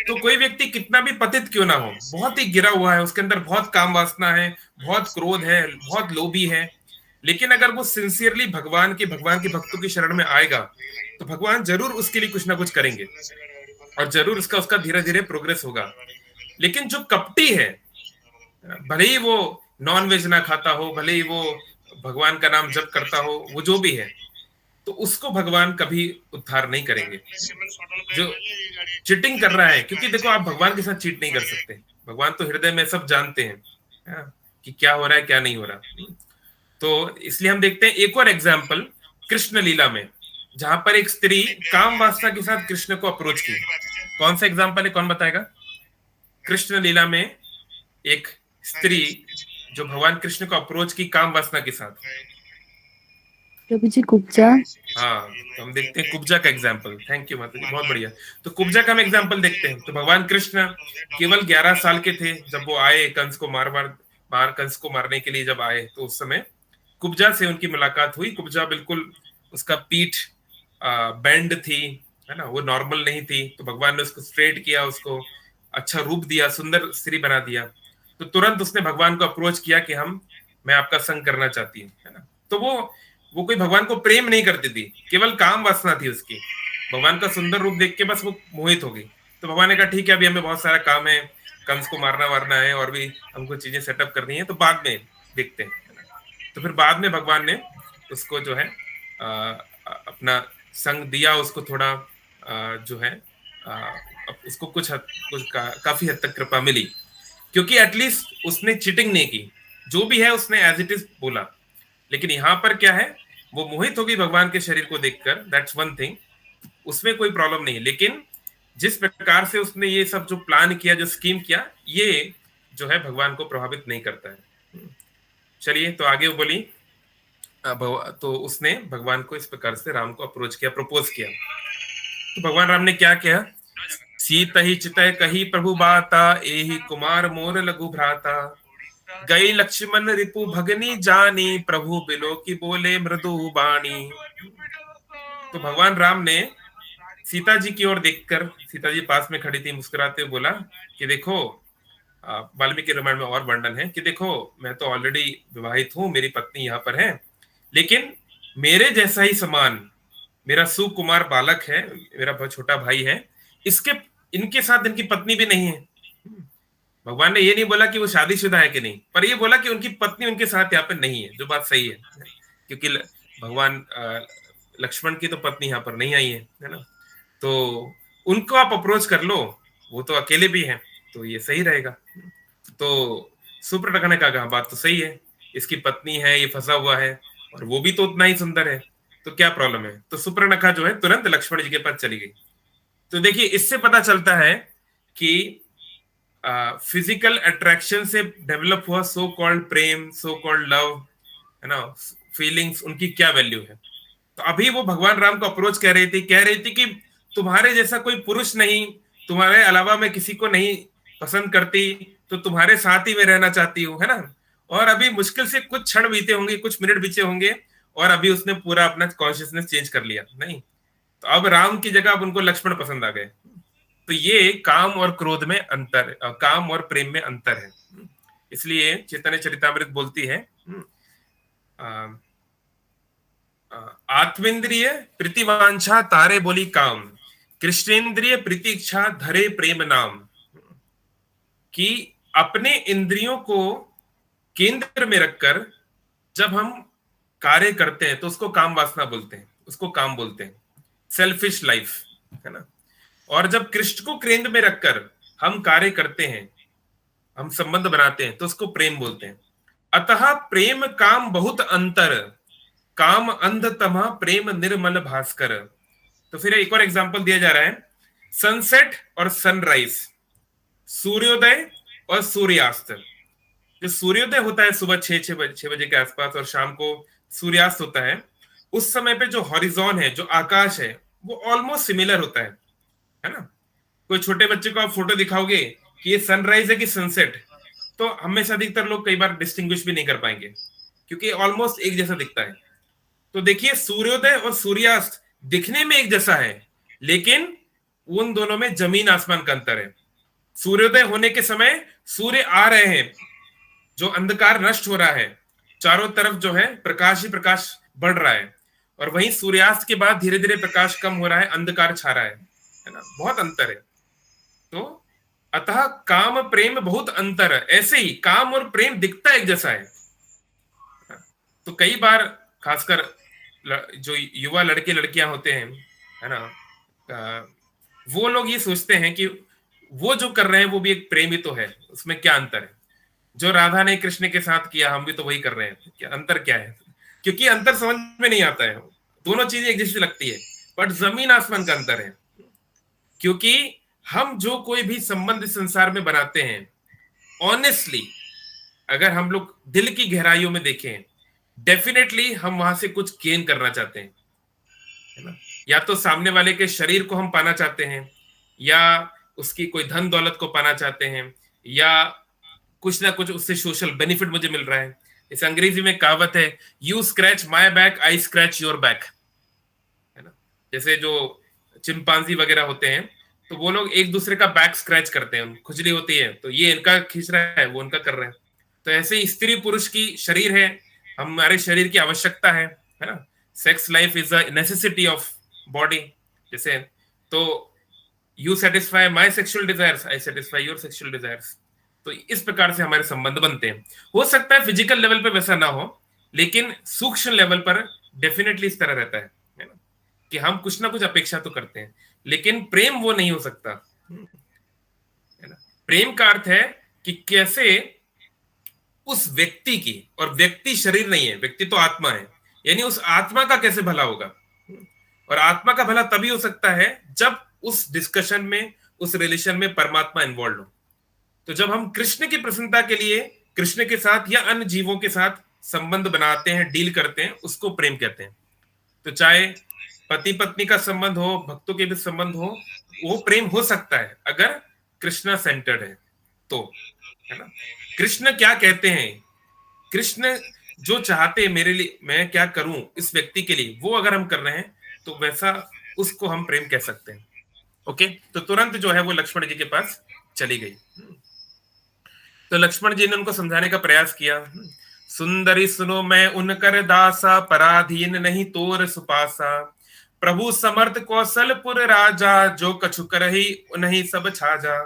तो कोई व्यक्ति कितना भी पतित क्यों ना हो, बहुत ही गिरा हुआ है, उसके अंदर बहुत काम वासना है, बहुत क्रोध है, बहुत लोभी है, लेकिन अगर वो सिंसियरली भगवान के भक्तों की शरण में आएगा तो भगवान जरूर उसके लिए कुछ ना कुछ करेंगे और जरूर उसका उसका धीरे धीरे प्रोग्रेस होगा। लेकिन जो कपटी है, भले ही वो नॉन वेज ना खाता हो, भले ही वो भगवान का नाम जप करता हो, वो जो भी है, तो उसको भगवान कभी उद्धार नहीं करेंगे। जो चीटिंग कर रहा है, क्योंकि देखो आप भगवान के साथ चीट नहीं कर सकते, भगवान तो हृदय में सब जानते हैं, हाँ, कि क्या हो रहा है क्या नहीं हो रहा। तो इसलिए हम देखते हैं एक और एग्जाम्पल कृष्ण लीला में, जहां पर एक स्त्री काम वासना के साथ कृष्ण को अप्रोच की। कौन सा एग्जाम्पल है, कौन बताएगा? कृष्ण लीला में एक स्त्री जो भगवान कृष्ण को अप्रोच की काम वासना के साथ। प्रभु जी कुब्जा। हाँ, तो हम देखते हैं कुब्जा का एग्जाम्पल। थैंक यू माता जी, बहुत बढ़िया। तो कुब्जा का हम एग्जाम्पल देखते हैं। तो भगवान कृष्ण केवल 11 साल के थे जब वो आए कंस को कंस को मारने के लिए जब आए, तो उस समय कुब्जा से उनकी मुलाकात हुई। कुब्जा बिल्कुल, उसका पीठ बैंड थी, है ना, वो नॉर्मल नहीं थी। तो भगवान ने उसको स्ट्रेट किया, उसको अच्छा रूप दिया, सुंदर स्त्री बना दिया। तो तुरंत उसने भगवान को अप्रोच किया कि मैं आपका संग करना चाहती हूँ, है ना। तो वो कोई भगवान को प्रेम नहीं करती थी, केवल काम वासना थी उसकी। भगवान का सुंदर रूप देख के बस वो मोहित हो गई। तो भगवान ने कहा ठीक है, अभी हमें बहुत सारा काम है, कंस को मारना वारना है और भी हमको चीजें सेटअप करनी है, तो बाद में देखते हैं। तो फिर बाद में भगवान ने उसको जो है अपना संग दिया, उसको थोड़ा जो है उसको काफी हद तक कृपा मिली, क्योंकि एटलीस्ट उसने चीटिंग नहीं की। जो भी है उसने एज इट इज बोला। लेकिन यहां पर क्या है, वो मोहित होगी भगवान के शरीर को देखकर, दैट्स वन थिंग, उसमें कोई प्रॉब्लम नहीं। लेकिन जिस प्रकार से उसने ये सब जो प्लान किया, जो स्कीम किया, ये जो है भगवान को प्रभावित नहीं करता है। चलिए, तो आगे वो बोली। तो उसने भगवान को इस प्रकार से राम को अप्रोच किया, प्रपोज किया। तो भगवान राम ने क्या किया? सीत ही चित कही प्रभु बाता, एहि कुमार मोर लघु भ्राता। गई लक्ष्मण रिपु भगनी जानी, प्रभु बिलो की बोले मृदु बाणी। तो भगवान राम ने सीता जी की ओर देखकर, सीता जी पास में खड़ी थी, मुस्कुराते हुए बोला कि देखो, वाल्मीकि रामायण में और वर्णन है कि देखो, मैं तो ऑलरेडी विवाहित हूं, मेरी पत्नी यहाँ पर है, लेकिन मेरे जैसा ही समान मेरा सुकुमार बालक है, मेरा बहुत छोटा भाई है, इसके इनके साथ इनकी पत्नी भी नहीं है। भगवान ने ये नहीं बोला कि वो शादीशुदा है कि नहीं, पर ये बोला कि उनकी पत्नी उनके साथ यहाँ पर नहीं है, जो बात सही है, क्योंकि भगवान लक्ष्मण की तो पत्नी यहाँ पर नहीं आई है ना। तो उनको आप अप्रोच कर लो, वो तो अकेले भी हैं, तो ये सही रहेगा। तो सुप्रटका ने कहा बात तो सही है, इसकी पत्नी है, ये फंसा हुआ है, और वो भी तो उतना ही सुंदर है, तो क्या प्रॉब्लम है। तो सुप्रनखा जो है तुरंत लक्ष्मण जी के पास चली गई। तो देखिए, इससे पता चलता है कि फिजिकल अट्रैक्शन से डेवलप हुआ सो कॉल्ड प्रेम, सो कॉल्ड लव, है ना, फीलिंग्स, उनकी क्या वैल्यू है। तो अभी वो भगवान राम को अप्रोच कह रही थी कि तुम्हारे जैसा कोई पुरुष नहीं, तुम्हारे अलावा मैं किसी को नहीं पसंद करती, तो तुम्हारे साथ ही मैं रहना चाहती हूँ, है ना। और अभी मुश्किल से कुछ क्षण बीते होंगे, कुछ मिनट बीते होंगे, और अभी उसने पूरा अपना कॉन्शियसनेस चेंज कर लिया। नहीं, तो अब राम की जगह अब उनको लक्ष्मण पसंद आ गए। तो ये काम और क्रोध में अंतर, काम और प्रेम में अंतर है। इसलिए चैतन्य चरितामृत बोलती है, आत्मेंद्रिय प्रीतिवांछा तारे बोली काम, कृष्णेंद्रिय प्रीतिक्षा धरे प्रेम नाम। कि अपने इंद्रियों को केंद्र में रखकर जब हम कार्य करते हैं तो उसको काम वासना बोलते हैं, उसको काम बोलते हैं, सेल्फिश लाइफ, है ना। और जब कृष्ण को केंद्र में रखकर हम कार्य करते हैं, हम संबंध बनाते हैं, तो उसको प्रेम बोलते हैं। अतः प्रेम काम बहुत अंतर, काम अंध तमा प्रेम निर्मल भास्कर। तो फिर एक और एग्जांपल दिया जा रहा है, सनसेट और सनराइज, सूर्योदय और सूर्यास्त। जो सूर्योदय होता है सुबह 6 बजे के आसपास, और शाम को सूर्यास्त होता है, उस समय पे जो हॉरिजॉन है, जो आकाश है, वो ऑलमोस्ट सिमिलर होता है ना। कोई छोटे बच्चे को आप फोटो दिखाओगे कि ये सनराइज है कि सनसेट, तो हमेशा अधिकतर लोग कई बार डिस्टिंग्विश भी नहीं कर पाएंगे, क्योंकि ऑलमोस्ट एक जैसा दिखता है। तो देखिए, सूर्योदय और सूर्यास्त दिखने में एक जैसा है, लेकिन उन दोनों में जमीन आसमान का अंतर है। सूर्योदय होने के समय सूर्य आ रहे हैं, जो अंधकार नष्ट हो रहा है, चारों तरफ जो है प्रकाश ही प्रकाश बढ़ रहा है, और वहीं सूर्यास्त के बाद धीरे धीरे प्रकाश कम हो रहा है, अंधकार छा रहा है ना, बहुत अंतर है। तो अतः काम प्रेम बहुत अंतर है। ऐसे ही काम और प्रेम दिखता एक जैसा है। तो कई बार खासकर जो युवा लड़के लड़कियां होते हैं, है ना, वो लोग ये सोचते हैं कि वो जो कर रहे हैं वो भी एक प्रेम ही तो है, उसमें क्या अंतर है? जो राधा ने कृष्ण के साथ किया हम भी तो वही कर रहे हैं, क्या अंतर क्या है? क्योंकि अंतर समझ में नहीं आता है, दोनों चीजें एक जैसी लगती है, बट जमीन आसमान का अंतर है। क्योंकि हम जो कोई भी संबंध इस संसार में बनाते हैं, ऑनेस्टली अगर हम लोग दिल की गहराइयों में देखें, डेफिनेटली हम वहां से कुछ गेन करना चाहते हैं, है ना। या तो सामने वाले के शरीर को हम पाना चाहते हैं, या उसकी कोई धन दौलत को पाना चाहते हैं, या कुछ ना कुछ उससे सोशल बेनिफिट मुझे मिल रहा है। इस अंग्रेजी में कहावत है, you scratch my back I scratch your back, है ना। जैसे जो चिंपांजी वगैरह होते हैं, तो वो लोग एक दूसरे का बैक स्क्रैच करते हैं, खुजली होती है तो ये इनका खींच रहा है, वो उनका कर रहा है। तो ऐसे ही स्त्री पुरुष की शरीर है, हमारे शरीर की आवश्यकता है ना। Sex life is a necessity of body, जैसे। तो you satisfy my sexual desires, I satisfy your sexual desires. तो इस प्रकार से हमारे संबंध बनते हैं। हो सकता है फिजिकल लेवल पे वैसा ना हो, लेकिन सूक्ष्म लेवल पर डेफिनेटली इस तरह रहता है ना, कि हम कुछ ना कुछ अपेक्षा तो करते हैं, लेकिन प्रेम वो नहीं हो सकता, है ना। प्रेम का अर्थ है कि कैसे उस व्यक्ति की, और व्यक्ति शरीर नहीं है, व्यक्ति तो आत्मा है, यानी उस आत्मा का कैसे भला होगा। और आत्मा का भला तभी हो सकता है जब उस डिस्कशन में, उस रिलेशन में परमात्मा इन्वॉल्व हो। तो जब हम कृष्ण की प्रसन्नता के लिए कृष्ण के साथ या अन्य जीवों के साथ संबंध बनाते हैं, डील करते हैं, उसको प्रेम कहते हैं। तो चाहे पति पत्नी का संबंध हो, भक्तों के भी संबंध हो, वो प्रेम हो सकता है अगर कृष्णा सेंटर्ड है तो, है ना। कृष्ण क्या कहते हैं, कृष्ण जो चाहते हैं मेरे लिए, मैं क्या करूं इस व्यक्ति के लिए, वो अगर हम कर रहे हैं तो वैसा उसको हम प्रेम कह सकते हैं। ओके, तो तुरंत जो है वो लक्ष्मण जी के पास चली गई। तो लक्ष्मण जी ने उनको समझाने का प्रयास किया। सुंदरी सुनो मैं उनकर दासा, पराधीन नहीं तोर सुपासा। प्रभु समर्थ कौशलपुर राजा, जो कछु करही उन्हीं सब छाजा।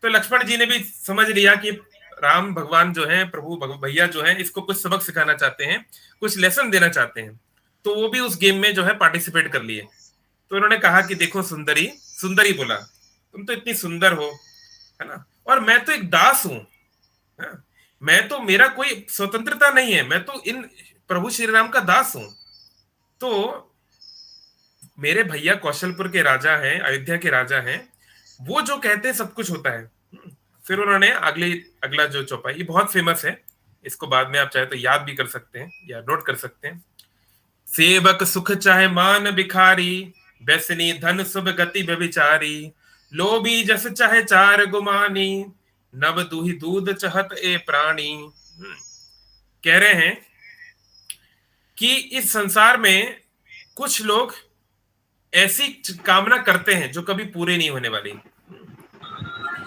तो लक्ष्मण जी ने भी समझ लिया कि राम भगवान जो है, प्रभु भैया जो है, इसको कुछ सबक सिखाना चाहते हैं, कुछ लेसन देना चाहते हैं। तो वो भी उस गेम में जो है पार्टिसिपेट कर लिए। तो उन्होंने कहा कि देखो सुंदरी, सुंदरी बोला, तुम तो इतनी सुंदर हो, है ना, और मैं तो एक दास हूं, है? मैं तो, मेरा कोई स्वतंत्रता नहीं है, मैं तो इन प्रभु श्री राम का दास हूं। तो मेरे भैया कौशलपुर के राजा हैं, अयोध्या के राजा हैं, वो जो कहते हैं सब कुछ होता है। फिर उन्होंने अगला जो चौपाई, ये बहुत फेमस है, इसको बाद में आप चाहे तो याद भी कर सकते हैं या नोट कर सकते हैं। सेवक सुख चाहे मान भिखारी, व्यसनी धन शुभ गति व्यभिचारी। लोभी जस चाहे चार गुमानी, नव दूही दूध चहत ए प्राणी। कह रहे हैं कि इस संसार में कुछ लोग ऐसी कामना करते हैं जो कभी पूरे नहीं होने वाली।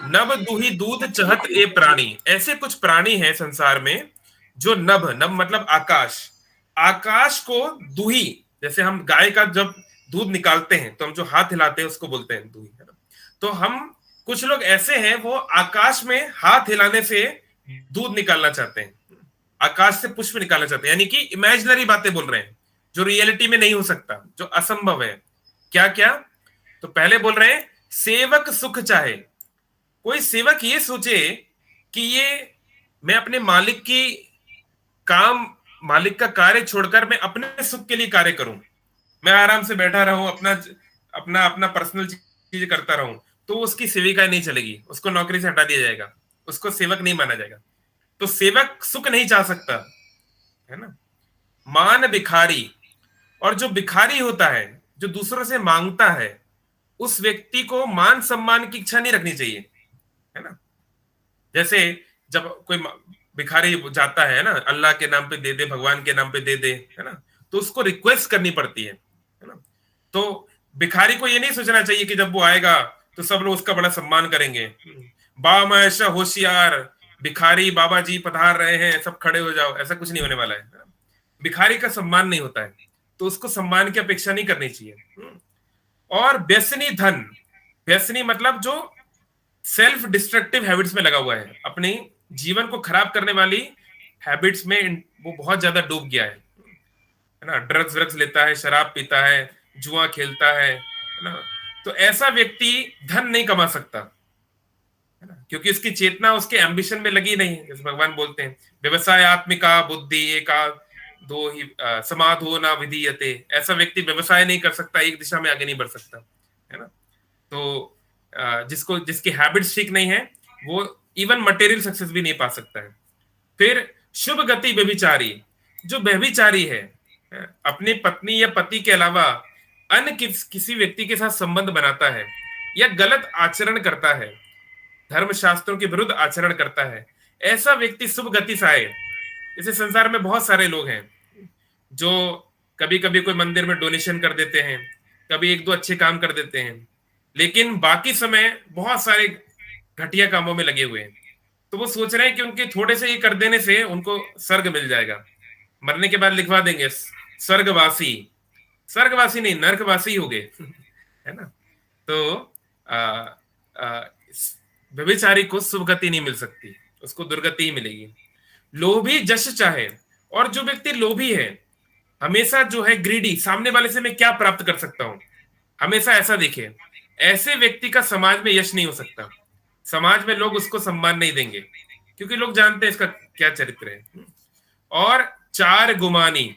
नभ दूही दूध चहत ए प्राणी, ऐसे कुछ प्राणी हैं संसार में जो नभ, नभ मतलब आकाश, आकाश को दूही, जैसे हम गाय का जब दूध निकालते हैं तो हम जो हाथ हिलाते हैं उसको बोलते हैं दूही, है ना। तो हम कुछ लोग ऐसे हैं, वो आकाश में हाथ हिलाने से दूध निकालना चाहते हैं, आकाश से पुष्प निकालना चाहते हैं, यानी कि इमेजिनरी बातें बोल रहे हैं जो रियलिटी में नहीं हो सकता, जो असंभव है। क्या क्या? तो पहले बोल रहे हैं सेवक सुख चाहे। कोई सेवक ये सोचे कि ये, मैं अपने मालिक की काम, मालिक का कार्य छोड़कर मैं अपने सुख के लिए कार्य करूं, मैं आराम से बैठा रहूं, अपना अपना अपना पर्सनल चीज करता रहूं, तो उसकी सेविका नहीं चलेगी, उसको नौकरी से हटा दिया जाएगा, उसको सेवक नहीं माना जाएगा। तो सेवक सुख नहीं चाह सकता, है ना। मान भिखारी, और जो भिखारी होता है, जो दूसरों से मांगता है, उस व्यक्ति को मान सम्मान की इच्छा नहीं रखनी चाहिए, है ना। जैसे जब कोई भिखारी जाता है ना, अल्लाह के नाम पे दे दे, भगवान के नाम पे दे दे, है ना, तो उसको रिक्वेस्ट करनी पड़ती है ना। तो भिखारी को ये नहीं सोचना चाहिए कि जब वो आएगा तो सब लोग उसका बड़ा सम्मान करेंगे, बा मैं ऐसा होशियार, भिखारी बाबा जी पधार रहे हैं, सब खड़े हो जाओ, ऐसा कुछ नहीं होने वाला है। भिखारी का सम्मान नहीं होता है, तो उसको सम्मान की अपेक्षा नहीं करनी चाहिए। और व्यसनी धन, व्यसनी मतलब जो सेल्फ डिस्ट्रक्टिव हैबिट्स में लगा हुआ है, अपनी जीवन को खराब करने वाली हैबिट्स में वो बहुत ज्यादा डूब गया है ना, ड्रग्स व्रग्स लेता है, शराब पीता है, जुआ खेलता है ना, तो ऐसा व्यक्ति धन नहीं कमा सकता, है ना, क्योंकि उसकी चेतना उसके एम्बिशन में लगी नहीं है। जैसे भगवान बोलते हैं, व्यवसाय आत्मिका बुद्धि एका दो ही समाधो ना विधीयते, ऐसा व्यक्ति व्यवसाय नहीं कर सकता, एक दिशा में आगे नहीं बढ़ सकता, है ना। तो जिसको जिसकी हैबिट्स ठीक नहीं है, वो इवन मटेरियल सक्सेस भी नहीं पा सकता है। फिर शुभ गति व्यभिचारी, जो व्यभिचारी है, अपनी पत्नी या पति के अलावा अन्य किसी व्यक्ति के साथ संबंध बनाता है या गलत आचरण करता है, धर्म शास्त्रों के विरुद्ध आचरण करता है, ऐसा व्यक्ति शुभ गति से आए। जैसे संसार में बहुत सारे लोग हैं जो कभी कभी कोई मंदिर में डोनेशन कर देते हैं, कभी एक दो अच्छे काम कर देते हैं, लेकिन बाकी समय बहुत सारे घटिया कामों में लगे हुए हैं। तो वो सोच रहे हैं कि उनके थोड़े से ये कर देने से उनको स्वर्ग मिल जाएगा, मरने के बाद लिखवा देंगे स्वर्गवासी, स्वर्गवासी नहीं नरकवासी हो गए है ना। तो आ, आ, व्यभिचारी को शुभ गति नहीं मिल सकती, उसको दुर्गति ही मिलेगी। लोभी जश चाहे, और जो व्यक्ति लोभी है, हमेशा जो है ग्रीडी, सामने वाले से मैं क्या प्राप्त कर सकता हूं, हमेशा ऐसा देखे, ऐसे व्यक्ति का समाज में यश नहीं हो सकता। समाज में लोग उसको सम्मान नहीं देंगे, क्योंकि लोग जानते हैं इसका क्या चरित्र है। और चार गुमानी,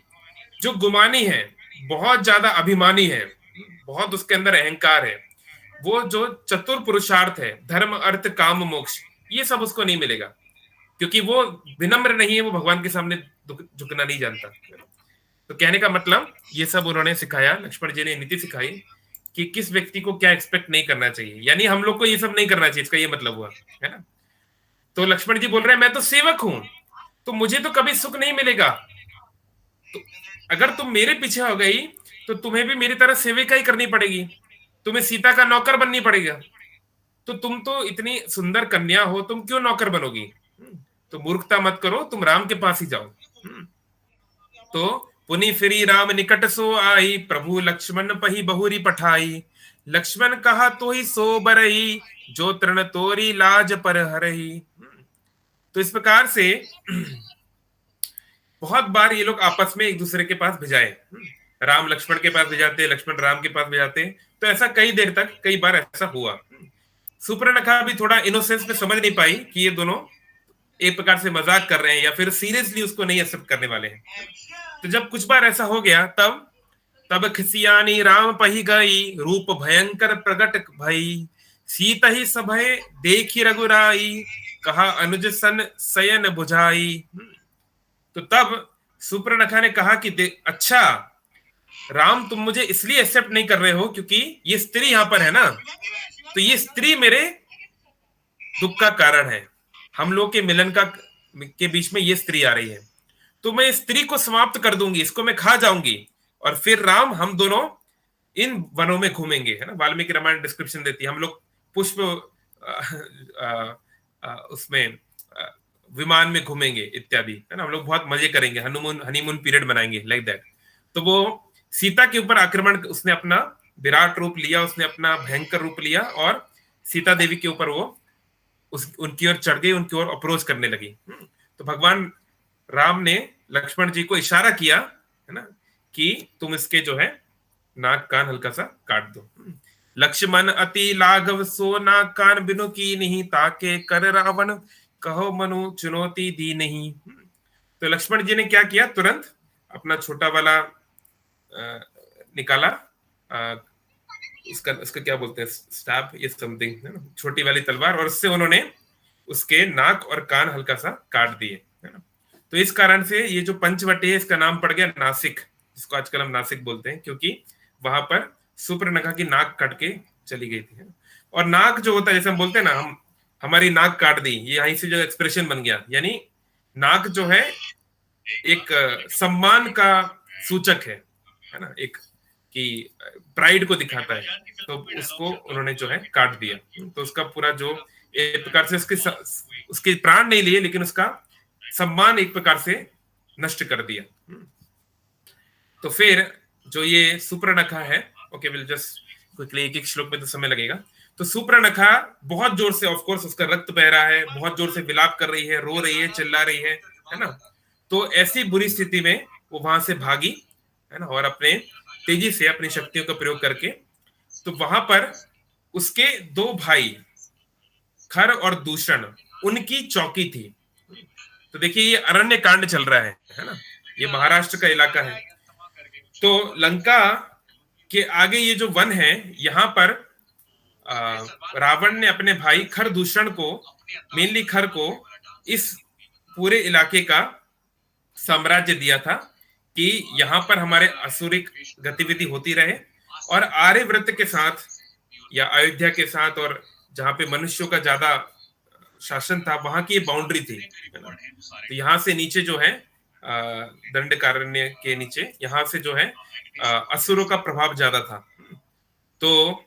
जो गुमानी है, बहुत ज्यादा अभिमानी है, बहुत उसके अंदर अहंकार है, वो जो चतुर पुरुषार्थ है, धर्म अर्थ काम मोक्ष, ये सब उसको नहीं मिलेगा, क्योंकि वो विनम्र नहीं है, वो भगवान के सामने झुकना नहीं जानता। तो कहने का मतलब ये सब उन्होंने सिखाया, लक्ष्मण जी ने नीति सिखाई कि किस व्यक्ति को क्या एक्सपेक्ट नहीं करना चाहिए, यानी हम लोग को ये सब नहीं करना चाहिए, इसका ये मतलब हुआ, है ना। तो लक्ष्मण जी बोल रहे हैं, मैं तो सेवक हूं, तो मुझे तो कभी सुख नहीं मिलेगा, तो अगर तुम मेरे पीछे हो गई तो तुम्हें भी मेरी तरह सेविका ही करनी पड़ेगी, तुम्हें सीता का नौकर बननी पड़ेगा। तो तुम तो इतनी सुंदर कन्या हो, तुम क्यों नौकर बनोगी? तो मूर्खता मत करो, तुम राम के पास ही जाओ। तो पुनि फिरी राम निकट सो आई, प्रभु लक्ष्मण पही बहुरी पठाई, लक्ष्मण कहा तो ही सो बरही, जो तृण तोरी लाज पर हरही। तो इस प्रकार से बहुत बार ये लोग आपस में एक दूसरे के पास भिजाए, राम लक्ष्मण के पास भिजाते, लक्ष्मण राम के पास भिजाते, तो ऐसा कई देर तक, कई बार ऐसा हुआ। सुपर्णखा भी थोड़ा इनोसेंस में समझ नहीं पाई कि ये दोनों एक प्रकार से मजाक कर रहे हैं या फिर सीरियसली उसको नहीं एक्सेप्ट करने वाले हैं। तो जब कुछ बार ऐसा हो गया, तब तब खिसियानी राम पही गई, रूप भयंकर प्रगट भई, सीता ही सभय देखी रघुराई, कहा अनुज सन सयन बुझाई। तो तब सुपर्णखा ने कहा कि अच्छा राम, तुम मुझे इसलिए एक्सेप्ट नहीं कर रहे हो क्योंकि ये स्त्री यहां पर है ना, तो ये स्त्री मेरे दुख का कारण है, हम लोग के मिलन का के बीच में ये स्त्री आ रही है, तो मैं इस स्त्री को समाप्त कर दूंगी, इसको मैं खा जाऊंगी, और फिर राम हम दोनों इन वनों में घूमेंगे, है ना। वाल्मीकि रामायण डिस्क्रिप्शन देती है, हम लोग पुष्प उसमें विमान में घूमेंगे इत्यादि, है ना, हम लोग बहुत मजे करेंगे, हनीमून पीरियड बनाएंगे, लाइक दैट। तो वो सीता के ऊपर आक्रमण, उसने अपना विराट रूप लिया, उसने अपना भयंकर रूप लिया, और सीता देवी के ऊपर वो उनकी ओर चढ़ गई, उनकी ओर अप्रोच करने लगी। तो भगवान राम ने लक्ष्मण जी को इशारा किया, है ना, कि तुम इसके जो है नाक कान हल्का सा काट दो। लक्ष्मण अति लाघव सो नाक कान बिनु की नहीं, ताके कर रावण कहो मनु चुनौती दी नहीं। तो लक्ष्मण जी ने क्या किया, तुरंत अपना छोटा वाला निकाला, उसका क्या बोलते हैं, स्टैब ये समथिंग, है ना, छोटी वाली तलवार, और उससे उन्होंने उसके नाक और कान हल्का सा काट दिए, है ना। तो इस कारण से ये जो पंचवटी है, इसका नाम पड़ गया नासिक, जिसको आजकल हम नासिक बोलते हैं, क्योंकि वहां पर सुपर्णखा की नाक कट के चली गई थी। और नाक जो होता है, जैसे हम बोलते हैं ना, हम हमारी नाक काट दी, ये यहीं से जो एक्सप्रेशन बन गया, यानी नाक जो है एक सम्मान का सूचक है ना, एक कि प्राइड को दिखाता है, तो उसको उन्होंने जो है काट दिया। तो उसका पूरा जो एक प्रकार से उसके प्राण नहीं लिए, लेकिन उसका सम्मान एक प्रकार से नष्ट कर दिया। तो फिर जो ये सुपर्णखा है, ओके विल जस्ट क्विकली, एक एक श्लोक में तो समय लगेगा। तो सुपर्णखा बहुत जोर से, ऑफ कोर्स उसका रक्त बह रहा है, बहुत जोर से विलाप कर रही है, रो रही है, चिल्ला रही है ना। तो ऐसी बुरी स्थिति में वो वहां से भागी, है ना, और अपने तेजी से अपनी शक्तियों का प्रयोग करके, तो वहां पर उसके दो भाई खर और दूषण, उनकी चौकी थी। तो देखिए ये अरण्य कांड चल रहा है ना, ये महाराष्ट्र का इलाका है। तो लंका के आगे ये जो वन है, यहाँ पर रावण ने अपने भाई खर दूषण को, मेनली खर को, इस पूरे इलाके का साम्राज्य दिया था कि यहाँ पर हमारे असुरिक गतिविधि होती रहे, और आर्यव्रत के साथ या अयोध्या के साथ, और जहां पे मनुष्यों का ज्यादा शासन था, वहां की बाउंड्री थी। तो यहाँ से नीचे जो है दंडकारण्य के नीचे, यहाँ से जो है असुरों का प्रभाव ज्यादा था। तो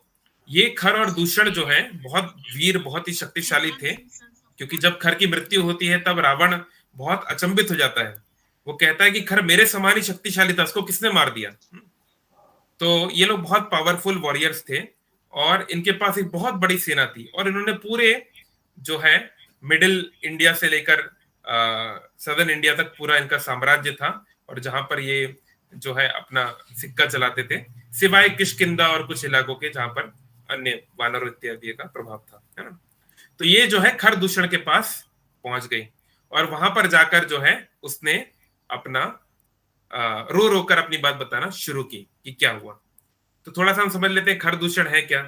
ये खर और दूषण जो है बहुत वीर, बहुत ही शक्तिशाली थे, क्योंकि जब खर की मृत्यु होती है तब रावण बहुत अचंभित हो जाता है। वो कहता है कि खर मेरे समान ही शक्तिशाली था, उसको किसने मार दिया। तो ये लोग बहुत पावरफुल वॉरियर्स थे, और इनके पास एक बहुत बड़ी सेना थी, और इन्होंने पूरे जो है मिडिल इंडिया से लेकर सदर्न इंडिया तक पूरा इनका साम्राज्य था, और जहां पर ये जो है अपना सिक्का चलाते थे, सिवाय किष्किंधा और कुछ इलाकों के जहां पर अन्य वानर इत्यादि का प्रभाव था, है ना। तो ये जो है खर दूषण के पास पहुंच गई, और वहां पर जाकर जो है उसने अपना रो रो कर अपनी बात बताना शुरू की कि क्या हुआ। तो थोड़ा सा हम समझ लेते हैं खर दूषण है क्या।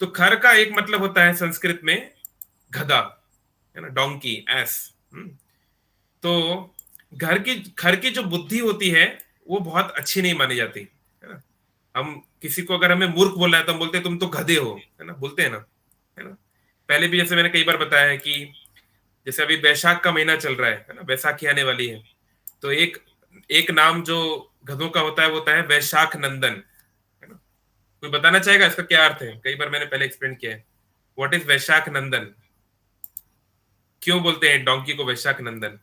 तो खर का एक मतलब होता है संस्कृत में गधा, है ना, डोंकी, एस। तो खर की जो बुद्धि होती है वो बहुत अच्छी नहीं मानी जाती, है ना। हम किसी को अगर हमें मूर्ख बोलना है तो हम बोलते हैं तुम तो गधे हो, है ना, बोलते हैं ना, है ना। पहले भी जैसे मैंने कई बार बताया है कि जैसे अभी वैशाख का महीना चल रहा है ना, बैसाखी आने वाली है। तो एक एक नाम जो गधों का होता है वो होता है वैशाख नंदन, है ना। कोई बताना चाहेगा इसका क्या अर्थ है? कई बार मैंने पहले एक्सप्लेन किया है। व्हाट इज वैशाख नंदन? क्यों बोलते हैं डोंकी को वैशाख नंदन?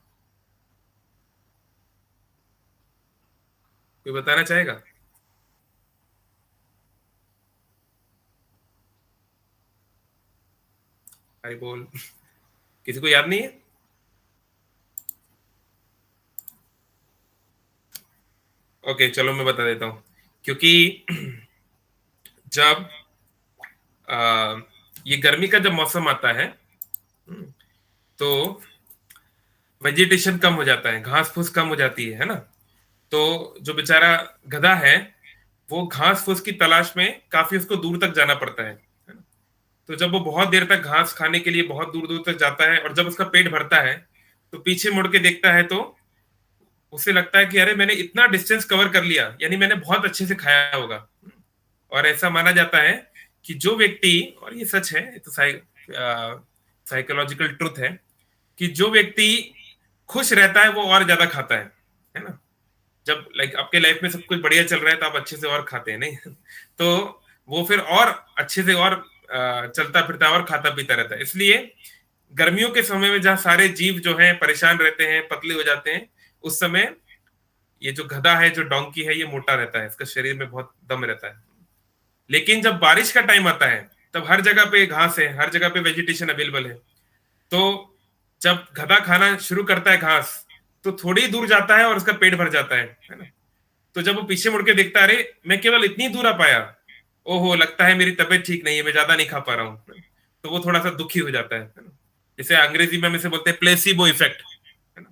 कोई बताना चाहेगा? आई बोल किसी को याद नहीं है? ओके चलो मैं बता देता हूँ। क्योंकि जब ये गर्मी का जब मौसम आता है, तो वेजिटेशन कम हो जाता है, घास फूस कम हो जाती है ना। तो जो बेचारा गधा है, वो घास फूस की तलाश में काफी उसको दूर तक जाना पड़ता है ना। तो जब वो बहुत देर तक घास खाने के लिए बहुत दूर दूर तक जाता है, और जब उसका पेट भरता है तो पीछे मुड़ के देखता है, तो उसे लगता है कि अरे मैंने इतना डिस्टेंस कवर कर लिया, यानी मैंने बहुत अच्छे से खाया होगा। और ऐसा माना जाता है कि जो व्यक्ति, और ये सच है, ये तो साइकोलॉजिकल ट्रुथ है, कि जो व्यक्ति खुश रहता है वो और ज्यादा खाता है ना। जब लाइक आपके लाइफ में सब कुछ बढ़िया चल रहा है तो आप अच्छे से और खाते हैं, नहीं तो वो फिर और अच्छे से और चलता फिरता और खाता पीता रहता है। इसलिए गर्मियों के समय में जहाँ सारे जीव जो हैं परेशान रहते हैं, पतले हो जाते हैं, उस समय ये जो गधा है, जो डोंकी है, ये मोटा रहता है, इसका शरीर में बहुत दम रहता है। लेकिन जब बारिश का टाइम आता है तब हर जगह पे घास है, हर जगह पे वेजिटेशन अवेलेबल है। तो जब गधा खाना शुरू करता है घास, तो थोड़ी दूर जाता है और उसका पेट भर जाता है ना। तो जब वो पीछे मुड़ के देखता है, अरे मैं केवल इतनी दूर आ पाया, ओहो लगता है मेरी तबीयत ठीक नहीं है, मैं ज्यादा नहीं खा पा रहा हूँ। तो वो थोड़ा सा दुखी हो जाता है ना। जैसे अंग्रेजी में हम इसे बोलते हैं प्लेसिबो इफेक्ट, है ना।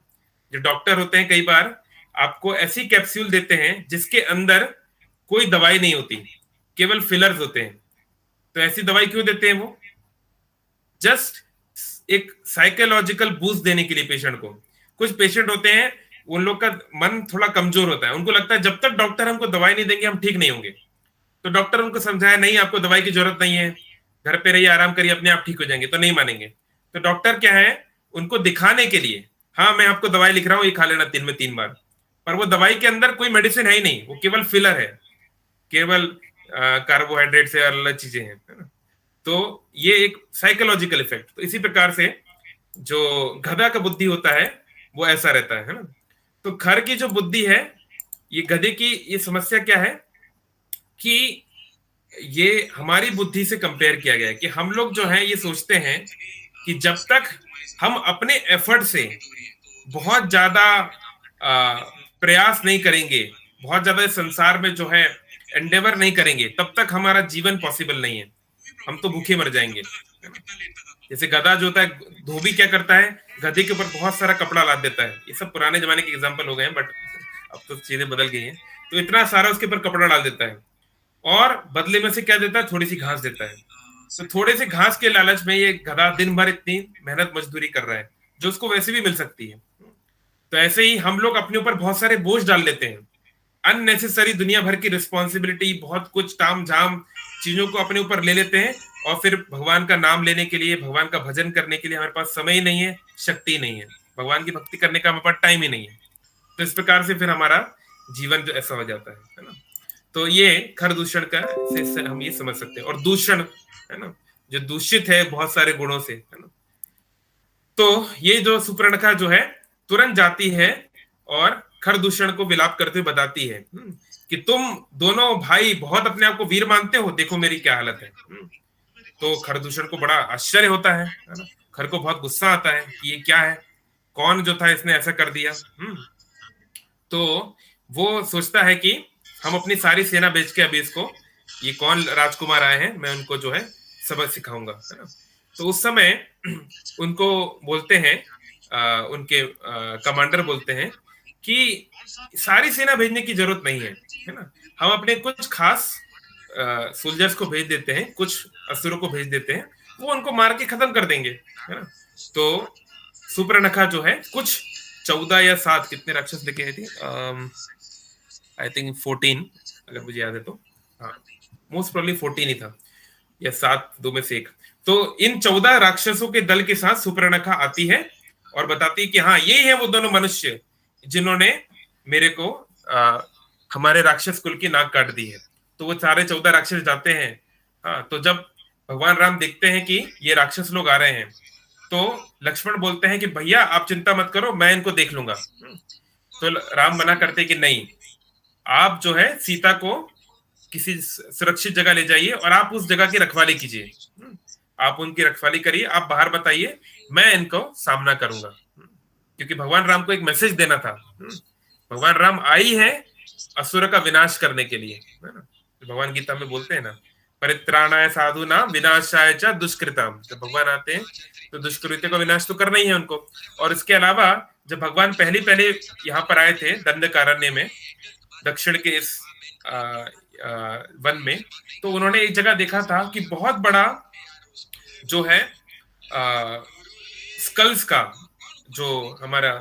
जो डॉक्टर होते हैं कई बार आपको ऐसी कैप्सूल देते हैं जिसके अंदर कोई दवाई नहीं होती, केवल फिलर्स होते हैं। तो ऐसी दवाई क्यों देते हैं? वो जस्ट एक साइकोलॉजिकल बूस्ट देने के लिए पेशेंट को। कुछ पेशेंट होते हैं, उन लोग का मन थोड़ा कमजोर होता है, उनको लगता है जब तक डॉक्टर हमको दवाई नहीं देंगे हम ठीक नहीं होंगे। तो डॉक्टर उनको समझाया नहीं आपको दवाई की जरूरत नहीं है, घर पे रहिए, आराम करिए, अपने आप ठीक हो जाएंगे। तो नहीं मानेंगे। तो डॉक्टर क्या है, उनको दिखाने के लिए, हाँ मैं आपको दवाई लिख रहा हूँ, ये खा लेना दिन में 3 बार, पर वो दवाई के अंदर कोई मेडिसिन है ही नहीं, वो केवल फिलर है, केवल कार्बोहाइड्रेट से अलग चीजें हैं, है ना। तो ये एक साइकोलॉजिकल इफेक्ट। तो इसी प्रकार से जो गधा का बुद्धि होता है वो ऐसा रहता है ना। तो खर की जो बुद्धि है, ये गधे की ये समस्या क्या है कि ये हमारी बुद्धि से कंपेयर किया गया है कि हम लोग जो है ये सोचते हैं कि जब तक हम अपने एफर्ट से बहुत ज्यादा प्रयास नहीं करेंगे, बहुत ज्यादा इस संसार में जो है एंडेवर नहीं करेंगे, तब तक हमारा जीवन पॉसिबल नहीं है, हम तो भूखे मर जाएंगे। जैसे गधा जो होता है, धोबी क्या करता है, गधे के ऊपर बहुत सारा कपड़ा लाद देता है। ये सब पुराने जमाने के एग्जाम्पल हो गए हैं, बट अब तो चीजें बदल गई हैं। तो इतना सारा उसके ऊपर कपड़ा डाल देता है और बदले में से क्या देता है, थोड़ी सी घास देता है। तो थोड़े से घास के लालच में ये गधा दिन भर इतनी मेहनत मजदूरी कर रहा है जो उसको वैसे भी मिल सकती है। तो ऐसे ही हम लोग अपने ऊपर बहुत सारे बोझ डाल लेते हैं, अननेसेसरी दुनिया भर की रिस्पॉन्सिबिलिटी, बहुत कुछ ताम झाम चीजों को अपने ऊपर ले लेते हैं, और फिर भगवान का नाम लेने के लिए, भगवान का भजन करने के लिए हमारे पास समय ही नहीं है, शक्ति ही नहीं है, भगवान की भक्ति करने का हमारे पास टाइम ही नहीं है। तो इस प्रकार से फिर हमारा जीवन जो ऐसा हो जाता है ना। तो ये खर दूषण का से हम ये समझ सकते हैं। और दूषण है ना, जो दूषित है बहुत सारे गुणों से, है ना। तो ये जो सुपर्णखा जो है तुरंत जाती है और खर दूषण को विलाप करते हुए बताती है कि तुम दोनों भाई बहुत अपने आप को वीर मानते हो, देखो मेरी क्या हालत है। तो खर दूषण को बड़ा आश्चर्य होता है ना। खर को बहुत गुस्सा आता है कि ये क्या है, कौन जो था इसने ऐसा कर दिया। तो वो सोचता है कि हम अपनी सारी सेना बेच के अभी इसको, ये कौन राजकुमार आए हैं, मैं उनको जो है सबक सिखाऊंगा, है ना। तो उस समय उनको बोलते हैं, उनके कमांडर बोलते हैं कि सारी सेना भेजने की जरूरत नहीं है ना, हम अपने कुछ खास सोल्जर्स को भेज देते हैं, कुछ असुरों को भेज देते हैं, वो उनको मार के खत्म कर देंगे, है ना। तो सुपर्णखा जो है कुछ 14 या 7 कितने राक्षस लेके आई थी, आई थिंक 14 अगर मुझे याद है तो, हाँ मोस्ट प्रोबेबली 14 ही था, या 7 दो में से एक। तो इन 14 राक्षसों के दल के साथ सुपर्णखा आती है और बताती है कि हाँ ये है वो दोनों मनुष्य जिन्होंने मेरे को हमारे राक्षस कुल की नाक काट दी है। तो वो सारे 14 राक्षस जाते हैं। हाँ, तो जब भगवान राम देखते हैं कि ये राक्षस लोग आ रहे हैं, तो लक्ष्मण बोलते हैं कि भैया आप चिंता मत करो, मैं इनको देख लूंगा। तो राम मना करते कि नहीं, आप जो है सीता को किसी सुरक्षित जगह ले जाइए और आप उस जगह की रखवाली कीजिए, आप उनकी रखवाली करिए, आप बाहर बताइए, मैं इनको सामना करूंगा। क्योंकि भगवान राम को एक मैसेज देना था। भगवान राम आई है असुर का विनाश करने के लिए, है ना। भगवान गीता में बोलते हैं ना, परित्राणाय साधुना विनाशाय च दुष्कृतम। जब भगवान आते हैं तो दुष्कृत्य का विनाश तो करना ही है उनको। और इसके अलावा जब भगवान पहले यहाँ पर आए थे दंडकारण्य में, दक्षिण के इस वन में, तो उन्होंने एक जगह देखा था कि बहुत बड़ा जो है स्कल्स का जो हमारा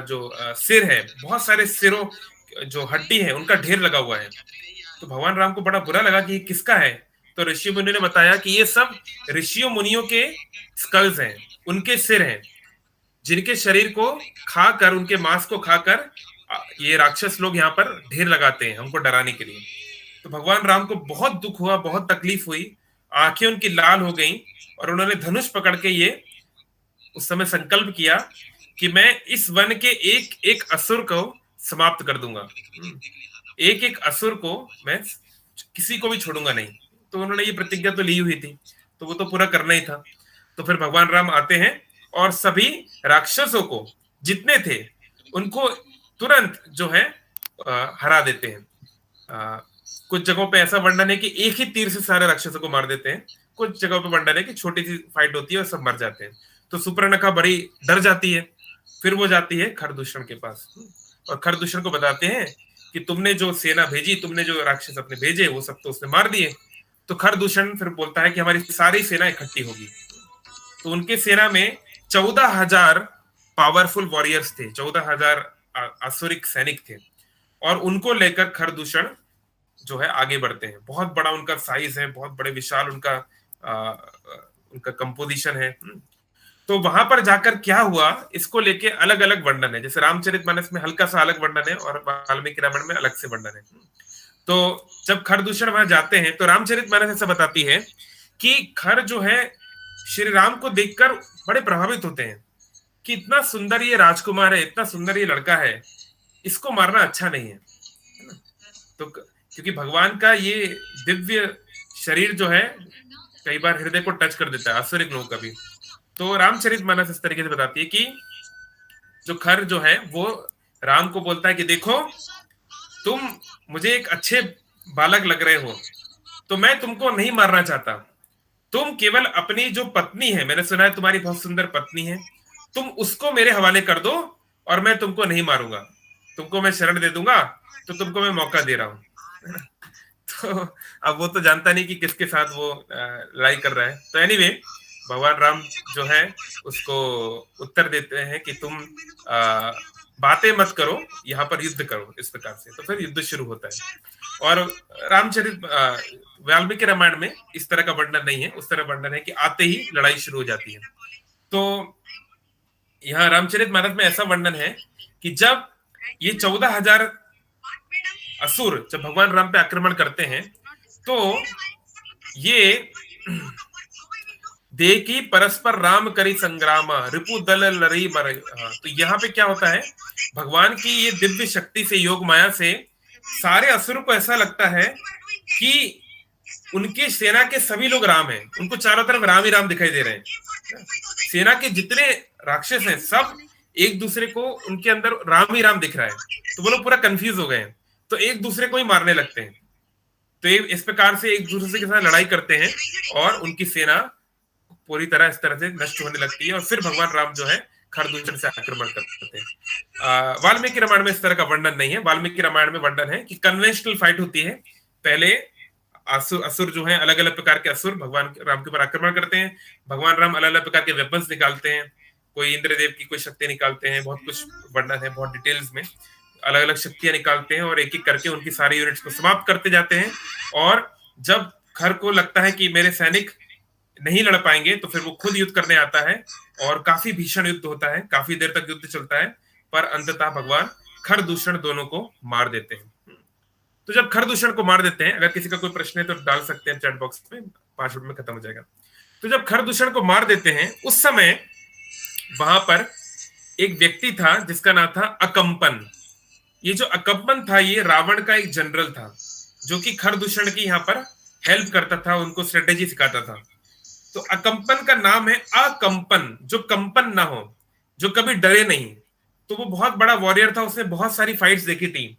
जो सिर है, बहुत सारे सिरों जो हड्डी है उनका ढेर लगा हुआ है। तो भगवान राम को बड़ा बुरा लगा कि किसका है। तो ऋषि मुनि ने बताया कि ये सब ऋषियों मुनियों के स्कल्स हैं, उनके सिर हैं, जिनके शरीर को खाकर, उनके मांस को खाकर ये राक्षस लोग यहाँ पर ढेर लगाते हैं हमको डराने के लिए। तो भगवान राम को बहुत दुख हुआ, बहुत तकलीफ हुई, आंखें उनकी लाल हो गई और उन्होंने धनुष पकड़ के ये उस समय संकल्प किया कि मैं इस वन के एक एक असुर को समाप्त कर दूंगा, एक एक असुर को मैं किसी को भी छोड़ूंगा नहीं। तो उन्होंने ये प्रतिज्ञा तो ली हुई थी, तो वो तो पूरा करना ही था। तो फिर भगवान राम आते हैं और सभी राक्षसों को जितने थे उनको तुरंत जो है हरा देते हैं। कुछ जगहों पे ऐसा वर्णन है कि एक ही तीर से सारे राक्षसों को मार देते हैं, कुछ जगहों पे वर्णन है कि छोटी सी फाइट होती है और सब मर जाते हैं। तो सुपर्णखा बड़ी डर जाती है, फिर वो जाती है खरदूषण के पास और खरदूषण को बताते हैं कि तुमने जो सेना भेजी, तुमने जो राक्षस अपने भेजे, वो सब तो उसने मार दिए। तो खरदूषण फिर बोलता है कि हमारी सारी सेना इकट्ठी होगी। तो उनके सेना में 14,000 पावरफुल वॉरियर्स थे, 14,000 आसुरिक सैनिक थे, और उनको लेकर खरदूषण जो है आगे बढ़ते हैं। बहुत बड़ा उनका साइज है, बहुत बड़े विशाल उनका कंपोजिशन है। तो वहां पर जाकर क्या हुआ, इसको लेके अलग अलग वर्णन है। जैसे रामचरितमानस में हल्का सा अलग वर्णन है और वाल्मीकि रामायण में अलग से वर्णन है। तो जब खर दूषण वहां जाते हैं तो रामचरितमानस ऐसा बताती है कि खर जो है श्री राम को देखकर बड़े प्रभावित होते हैं कि इतना सुंदर ये राजकुमार है, इतना सुंदर ये लड़का है, इसको मारना अच्छा नहीं है ना? तो क्योंकि भगवान का ये दिव्य शरीर जो है कई बार हृदय को टच कर देता है, आसुरिक लोगों का भी। तो रामचरितमानस इस तरीके से बताती है कि जो खर जो है वो राम को बोलता है कि देखो, तुम मुझे एक अच्छे बालक लग रहे हो, तो मैं तुमको नहीं मारना चाहता। तुम केवल अपनी जो पत्नी है, मैंने सुना है तुम्हारी बहुत सुंदर पत्नी है, तुम उसको मेरे हवाले कर दो और मैं तुमको नहीं मारूंगा, तुमको मैं शरण दे दूंगा, तो तुमको मैं मौका दे रहा हूं। तो अब वो तो जानता नहीं कि किसके साथ वो लड़ाई कर रहा है। तो एनीवे भगवान राम जो है उसको उत्तर देते हैं कि तुम बातें मत करो, यहाँ पर युद्ध करो, इस प्रकार से। तो फिर युद्ध शुरू होता है। और रामचरित वाल्मीकि रामायण में इस तरह का वर्णन नहीं है, उस तरह वर्णन है कि आते ही लड़ाई शुरू हो जाती है। तो यहाँ रामचरितमानस में ऐसा वर्णन है कि जब ये 14,000 असुर जब भगवान राम पे आक्रमण करते हैं, तो ये देखी परस्पर राम करी संग्राम रिपु दल लड़ी मर। तो यहाँ पे क्या होता है, भगवान की ये दिव्य शक्ति से, योग माया से सारे असुरों को ऐसा लगता है कि उनकी सेना के सभी लोग राम हैं, उनको चारों तरफ राम ही राम दिखाई दे रहे हैं। सेना के जितने राक्षस हैं सब एक दूसरे को, उनके अंदर राम ही राम दिख रहा है, तो वो लोग पूरा कंफ्यूज हो गए हैं, तो एक दूसरे को ही मारने लगते हैं। तो ये इस प्रकार से एक दूसरे के साथ लड़ाई करते हैं और उनकी सेना पूरी तरह इस तरह से नष्ट होने लगती है। और फिर भगवान राम जो है खरदूषण से आक्रमण करते हैं। वाल्मीकि रामायण में इस तरह का वर्णन नहीं है। वाल्मीकि रामायण में वर्णन है कि कन्वेंशनल फाइट होती है। पहले असुर जो है, अलग अलग प्रकार के असुर भगवान राम के ऊपर आक्रमण करते हैं। भगवान राम अलग अलग प्रकार के वेपन्स निकालते हैं, कोई इंद्रदेव की कोई शक्ति निकालते हैं, बहुत कुछ वर्णन है, बहुत डिटेल्स में अलग अलग शक्तियां निकालते हैं और एक एक करके उनकी सारी यूनिट्स को समाप्त करते जाते हैं। और जब खर को लगता है कि मेरे सैनिक नहीं लड़ पाएंगे, तो फिर वो खुद युद्ध करने आता है और काफी भीषण युद्ध होता है, काफी देर तक युद्ध चलता है, पर अंततः भगवान खरदूषण दोनों को मार देते हैं। तो जब खरदूषण को मार देते हैं, अगर किसी का कोई प्रश्न है तो डाल सकते हैं चैट बॉक्स में, 5 मिनट में खत्म हो जाएगा। तो जब खरदूषण को मार देते हैं, उस समय वहां पर एक व्यक्ति था जिसका नाम था अकंपन। ये जो अकंपन था, ये रावण का एक जनरल था जो कि खरदूषण की यहाँ पर हेल्प करता था, उनको स्ट्रेटेजी सिखाता था। तो अकंपन का नाम है अकंपन, जो कंपन ना हो, जो कभी डरे नहीं। तो वो बहुत बड़ा वॉरियर था, उसने बहुत सारी फाइट्स देखी थी,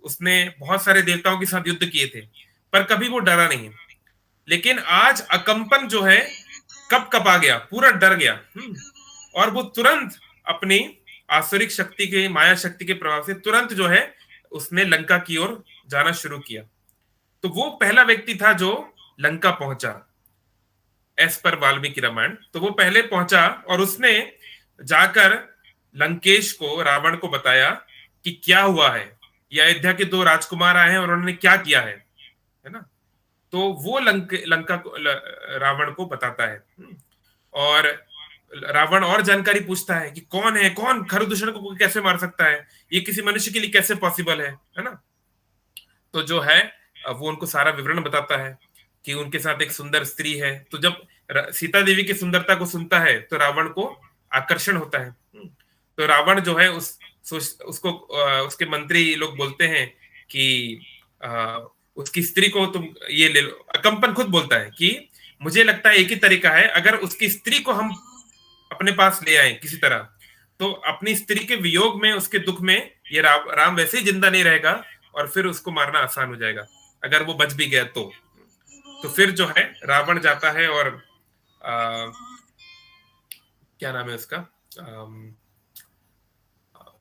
उसने बहुत सारे देवताओं के साथ युद्ध किए थे, पर कभी वो डरा नहीं। लेकिन आज अकंपन जो है कब कपा गया, पूरा डर गया। और वो तुरंत अपनी आसुरिक शक्ति के, माया शक्ति के प्रभाव से तुरंत जो है उसने लंका की ओर जाना शुरू किया। तो वो पहला व्यक्ति था जो लंका पहुंचा एस पर वाल्मीकि रामायण। तो वो पहले पहुंचा और उसने जाकर लंकेश को, रावण को बताया कि क्या हुआ है, ये अयोध्या के 2 राजकुमार आए हैं और उन्होंने क्या किया है ना। तो वो लंका को, रावण को बताता है। और रावण और जानकारी पूछता है कि कौन है, कौन खरदूषण को कैसे मार सकता है, ये किसी मनुष्य के लिए कैसे पॉसिबल है ना। तो जो है वो उनको सारा विवरण बताता है कि उनके साथ एक सुंदर स्त्री है। तो जब सीता देवी की सुंदरता को सुनता है तो रावण को आकर्षण होता है। तो रावण जो है उसको उसके मंत्री लोग बोलते हैं कि उसकी स्त्री को तुम ये ले लो। अकंपन खुद बोलता है कि मुझे लगता है एक ही तरीका है, अगर उसकी स्त्री को हम अपने पास ले आए किसी तरह, तो अपनी स्त्री के वियोग में, उसके दुख में ये राम वैसे ही जिंदा नहीं रहेगा और फिर उसको मारना आसान हो जाएगा, अगर वो बच भी गया तो। तो फिर जो है रावण जाता है और क्या नाम है उसका,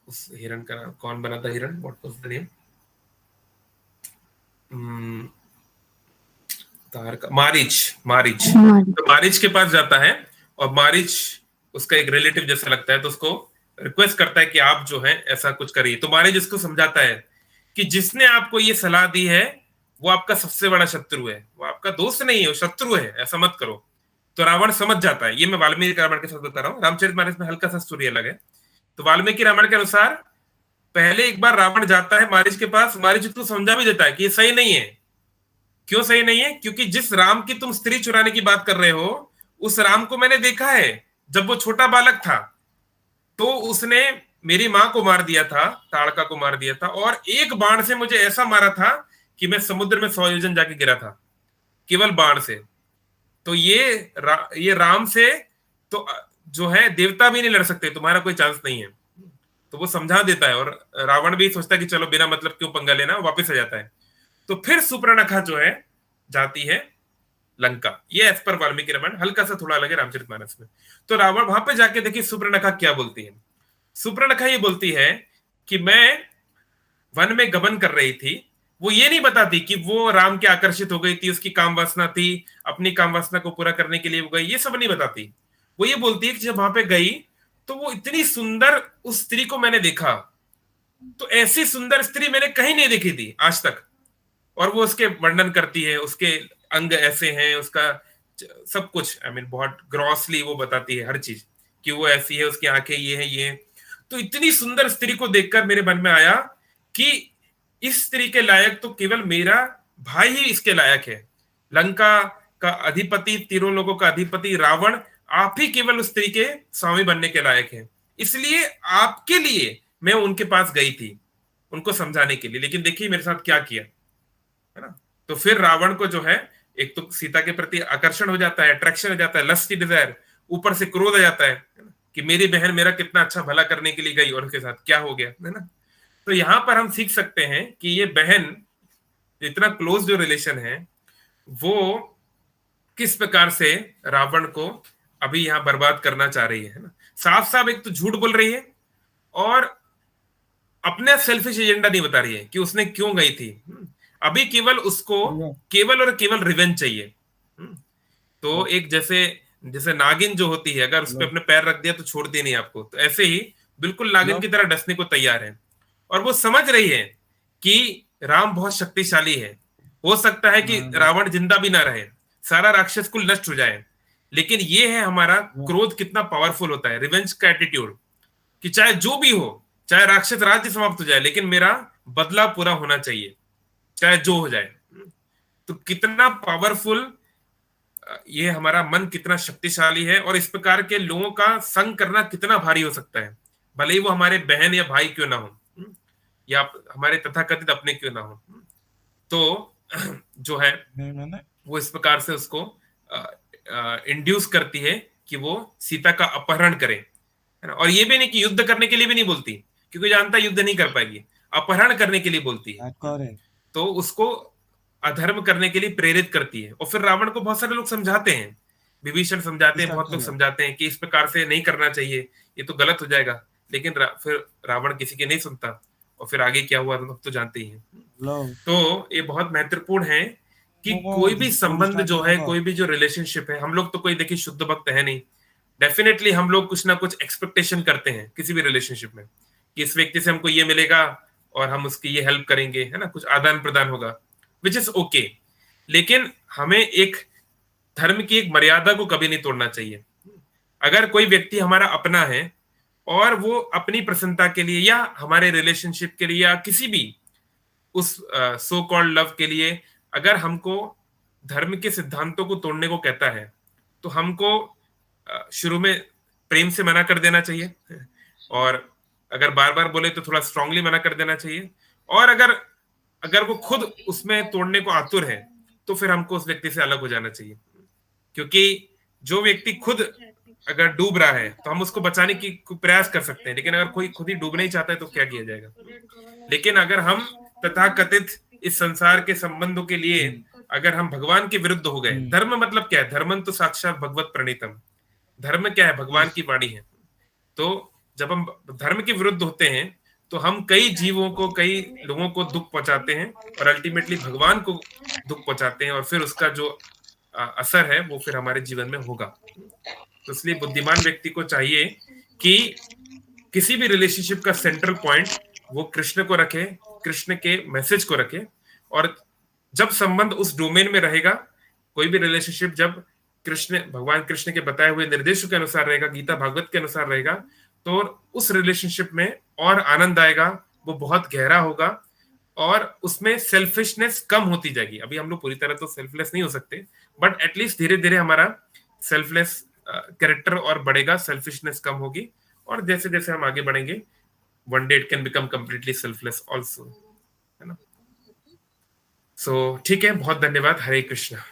उस हिरण का नाम कौन बना था, हिरण, what was the name, Maricha. तो मारीच के पास जाता है और मारीच उसका एक रिलेटिव जैसा लगता है, तो उसको रिक्वेस्ट करता है कि आप जो है ऐसा कुछ करिए। तो मारीच उसको समझाता है कि जिसने आपको ये सलाह दी है वो आपका सबसे बड़ा शत्रु है, वो आपका दोस्त नहीं है, वो शत्रु है, ऐसा मत करो। तो रावण समझ जाता है। ये मैं वाल्मीकि रामायण के साथ बता रहा हूँ, रामचरितमानस में हल्का सा स्टोरी अलग है। तो वाल्मीकि रामायण के अनुसार पहले एक बार रावण जाता है मारीच के पास, मारीच उसको समझा भी देता है कि ये सही नहीं है। क्यों सही नहीं है? क्योंकि जिस राम की तुम स्त्री चुराने की बात कर रहे हो, उस राम को मैंने देखा है जब वो छोटा बालक था। तो उसने मेरी मां को मार दिया था, ताड़का को मार दिया था, और एक बाण से मुझे ऐसा मारा था कि मैं समुद्र में 100 योजन जाके गिरा था, केवल बाण से। तो ये राम से तो जो है देवता भी नहीं लड़ सकते, तुम्हारा कोई चांस नहीं है। तो वो समझा देता है, और रावण भी सोचता है कि चलो बिना मतलब क्यों पंगा लेना, वापस आ जाता है। तो फिर सुपर्णखा जो है जाती है लंका। ये एज पर वाल्मीकि रामायण, हल्का सा थोड़ा अलग है रामचरितमानस में। तो रावण वहां पे जाके देखिए सुपर्णखा क्या बोलती है। सुपर्णखा ये बोलती है कि मैं वन में गमन कर रही थी। वो ये नहीं बताती कि वो राम के आकर्षित हो गई थी, उसकी काम वासना थी, अपनी काम वासना को पूरा करने के लिए वो गई, ये सब नहीं बताती। वो ये बोलती है कि जब वहां पे गई तो वो इतनी सुंदर उस स्त्री को मैंने देखा, तो ऐसी सुंदर स्त्री मैंने कहीं नहीं देखी थी आज तक। और वो उसके वर्णन करती है, उसके अंग ऐसे हैं, उसका सब कुछ आई मीन बहुत ग्रॉसली वो बताती है हर चीज, कि वो ऐसी है, उसकी आंखें ये है ये है। तो इतनी सुंदर स्त्री को देखकर मेरे मन में आया कि इस स्त्री के लायक तो केवल मेरा भाई ही इसके लायक है। लंका का अधिपति, तीनों लोगों का अधिपति रावण, आप ही केवल उस स्त्री के स्वामी बनने के लायक है। इसलिए आपके लिए मैं उनके पास गई थी, उनको समझाने के लिए। लेकिन देखिए मेरे साथ क्या किया, है ना। तो फिर रावण को जो है, एक तो सीता के प्रति आकर्षण हो जाता है, अट्रैक्शन हो जाता है, लस्टी डिजायर, ऊपर से क्रोध आ जाता है ना? कि मेरी बहन मेरा कितना अच्छा भला करने के लिए गई और उसके साथ क्या हो गया, है ना। तो यहां पर हम सीख सकते हैं कि ये बहन, इतना क्लोज जो रिलेशन है, वो किस प्रकार से रावण को अभी यहां बर्बाद करना चाह रही है ना। साफ साफ एक तो झूठ बोल रही है, और अपने सेल्फिश एजेंडा नहीं बता रही है कि उसने क्यों गई थी। अभी केवल उसको केवल और केवल रिवेंज चाहिए। तो एक जैसे जैसे नागिन जो होती है, अगर उस पर अपने पैर रख दिया तो छोड़ती नहीं आपको, तो ऐसे ही बिल्कुल नागिन की तरह डसने को तैयार है। और वो समझ रही है कि राम बहुत शक्तिशाली है, हो सकता है कि रावण जिंदा भी ना रहे, सारा राक्षस कुल नष्ट हो जाए, लेकिन ये है हमारा क्रोध कितना पावरफुल होता है, रिवेंज का एटीट्यूड, कि चाहे जो भी हो, चाहे राक्षस राज्य समाप्त हो जाए, लेकिन मेरा बदला पूरा होना चाहिए, चाहे जो हो जाए। तो कितना पावरफुल, ये हमारा मन कितना शक्तिशाली है, और इस प्रकार के लोगों का संग करना कितना भारी हो सकता है, भले ही वो हमारे बहन या भाई क्यों ना हो, या हमारे तथाकथित अपने क्यों ना हो। तो जो है वो इस प्रकार से उसको इंड्यूस करती है कि वो सीता का अपहरण करे, है ना। और ये भी नहीं कि युद्ध करने के लिए भी नहीं बोलती, क्योंकि जानता युद्ध नहीं कर पाएगी, अपहरण करने के लिए बोलती है। तो उसको अधर्म करने के लिए प्रेरित करती है। और फिर रावण को बहुत सारे लोग समझाते हैं, विभीषण समझाते हैं, बहुत लोग समझाते हैं कि इस प्रकार से नहीं करना चाहिए, ये तो गलत हो जाएगा। लेकिन फिर रावण किसी की नहीं सुनता, और फिर आगे क्या हुआ तो जानते ही हैं। तो ये बहुत महत्वपूर्ण है कि कोई भी संबंध जो है, कोई भी जो रिलेशनशिप है, हम लोग तो कोई देखिए शुद्ध भक्त है नहीं, डेफिनेटली हम लोग कुछ ना कुछ एक्सपेक्टेशन करते हैं किसी भी रिलेशनशिप में, कि इस व्यक्ति से हमको ये मिलेगा और हम उसकी ये हेल्प करेंगे, है ना, कुछ आदान प्रदान होगा, विच इज ओके। लेकिन हमें एक धर्म की एक मर्यादा को कभी नहीं तोड़ना चाहिए। अगर कोई व्यक्ति हमारा अपना है और वो अपनी प्रसन्नता के लिए या हमारे रिलेशनशिप के लिए या किसी भी उस सो कॉल्ड लव के लिए अगर हमको धर्म के सिद्धांतों को तोड़ने को कहता है, तो हमको शुरू में प्रेम से मना कर देना चाहिए, और अगर बार बार बोले तो थोड़ा स्ट्रांगली मना कर देना चाहिए। और अगर अगर वो खुद उसमें तोड़ने को आतुर है, तो फिर हमको उस व्यक्ति से अलग हो जाना चाहिए। क्योंकि जो व्यक्ति खुद अगर डूब रहा है तो हम उसको बचाने की प्रयास कर सकते हैं, लेकिन अगर कोई खुद ही डूबना ही चाहता है तो क्या किया जाएगा। लेकिन अगर हम तथाकथित इस संसार के संबंधों के लिए अगर हम भगवान के विरुद्ध हो गए, धर्म मतलब क्या है, धर्मन तो साक्षात भगवत प्रणीतम, धर्म क्या है, भगवान की वाणी है। तो जब हम धर्म के विरुद्ध होते हैं तो हम कई जीवों को, कई लोगों को दुख पहुंचाते हैं, और अल्टीमेटली भगवान को दुख पहुंचाते हैं, और फिर उसका जो असर है वो फिर हमारे जीवन में होगा। तो इसलिए बुद्धिमान व्यक्ति को चाहिए कि किसी भी रिलेशनशिप का सेंट्रल पॉइंट वो कृष्ण को रखे, कृष्ण के मैसेज को रखे, और जब संबंध उस डोमेन में रहेगा, कोई भी रिलेशनशिप जब भगवान कृष्ण के बताए हुए निर्देशों के अनुसार रहेगा, गीता भागवत के अनुसार रहेगा, तो उस रिलेशनशिप में और आनंद आएगा, वो बहुत गहरा होगा और उसमें सेल्फिशनेस कम होती जाएगी। अभी हम लोग पूरी तरह तो सेल्फलेस नहीं हो सकते, बट एटलीस्ट धीरे धीरे हमारा सेल्फलेस कैरेक्टर और बढ़ेगा, सेल्फिशनेस कम होगी, और जैसे जैसे हम आगे बढ़ेंगे one day it can become completely selfless also, है ना। सो ठीक है, बहुत धन्यवाद। हरे कृष्णा।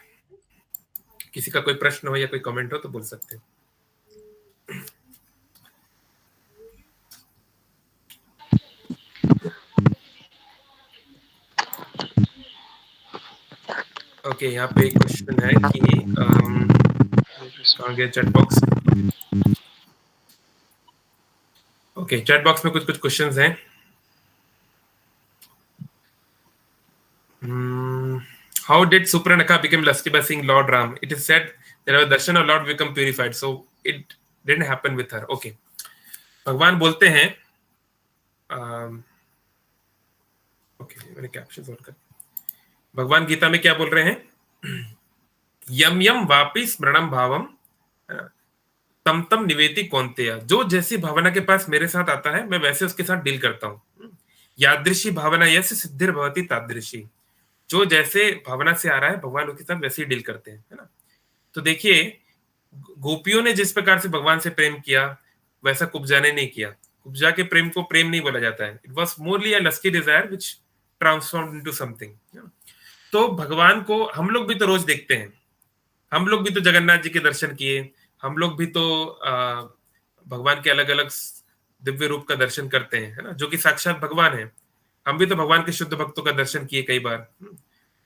किसी का कोई प्रश्न हो या कोई कमेंट हो तो बोल सकते हैं। ओके, यहाँ पे एक क्वेश्चन है कि कहाँ गया chat box. Okay, chat box में कुछ कुछ क्वेश्चंस हैं। How did Supranakha become lusty by seeing Lord Ram? It is said that our darshan of Lord become purified, so it didn't happen with her. Okay, भगवान बोलते हैं, okay मैंने caption और कर, भगवान गीता में क्या बोल रहे हैं? यम यम वापि स्मरणम भावम तम तम निवेति कौन्तेय। जो जैसी भावना के पास मेरे साथ आता है मैं वैसे उसके साथ डील करता हूँ। यादृशी भावना यस्य सिद्धिर भवति तादृशी। जो जैसे भावना से आ रहा है भगवान उसके साथ वैसे ही डील करते हैं, है ना। तो देखिए, गोपियों ने जिस प्रकार से भगवान से प्रेम किया वैसा कुब्जा ने नहीं किया। कुब्जा के प्रेम को प्रेम नहीं बोला जाता है। It was morally a lusty desire which transform into something. तो भगवान को हम लोग भी तो रोज देखते हैं, हम लोग भी तो जगन्नाथ जी के दर्शन किए, हम लोग भी तो भगवान के अलग अलग दिव्य रूप का दर्शन करते हैं, है ना, जो कि साक्षात भगवान है। हम भी तो भगवान के शुद्ध भक्तों का दर्शन किए कई बार।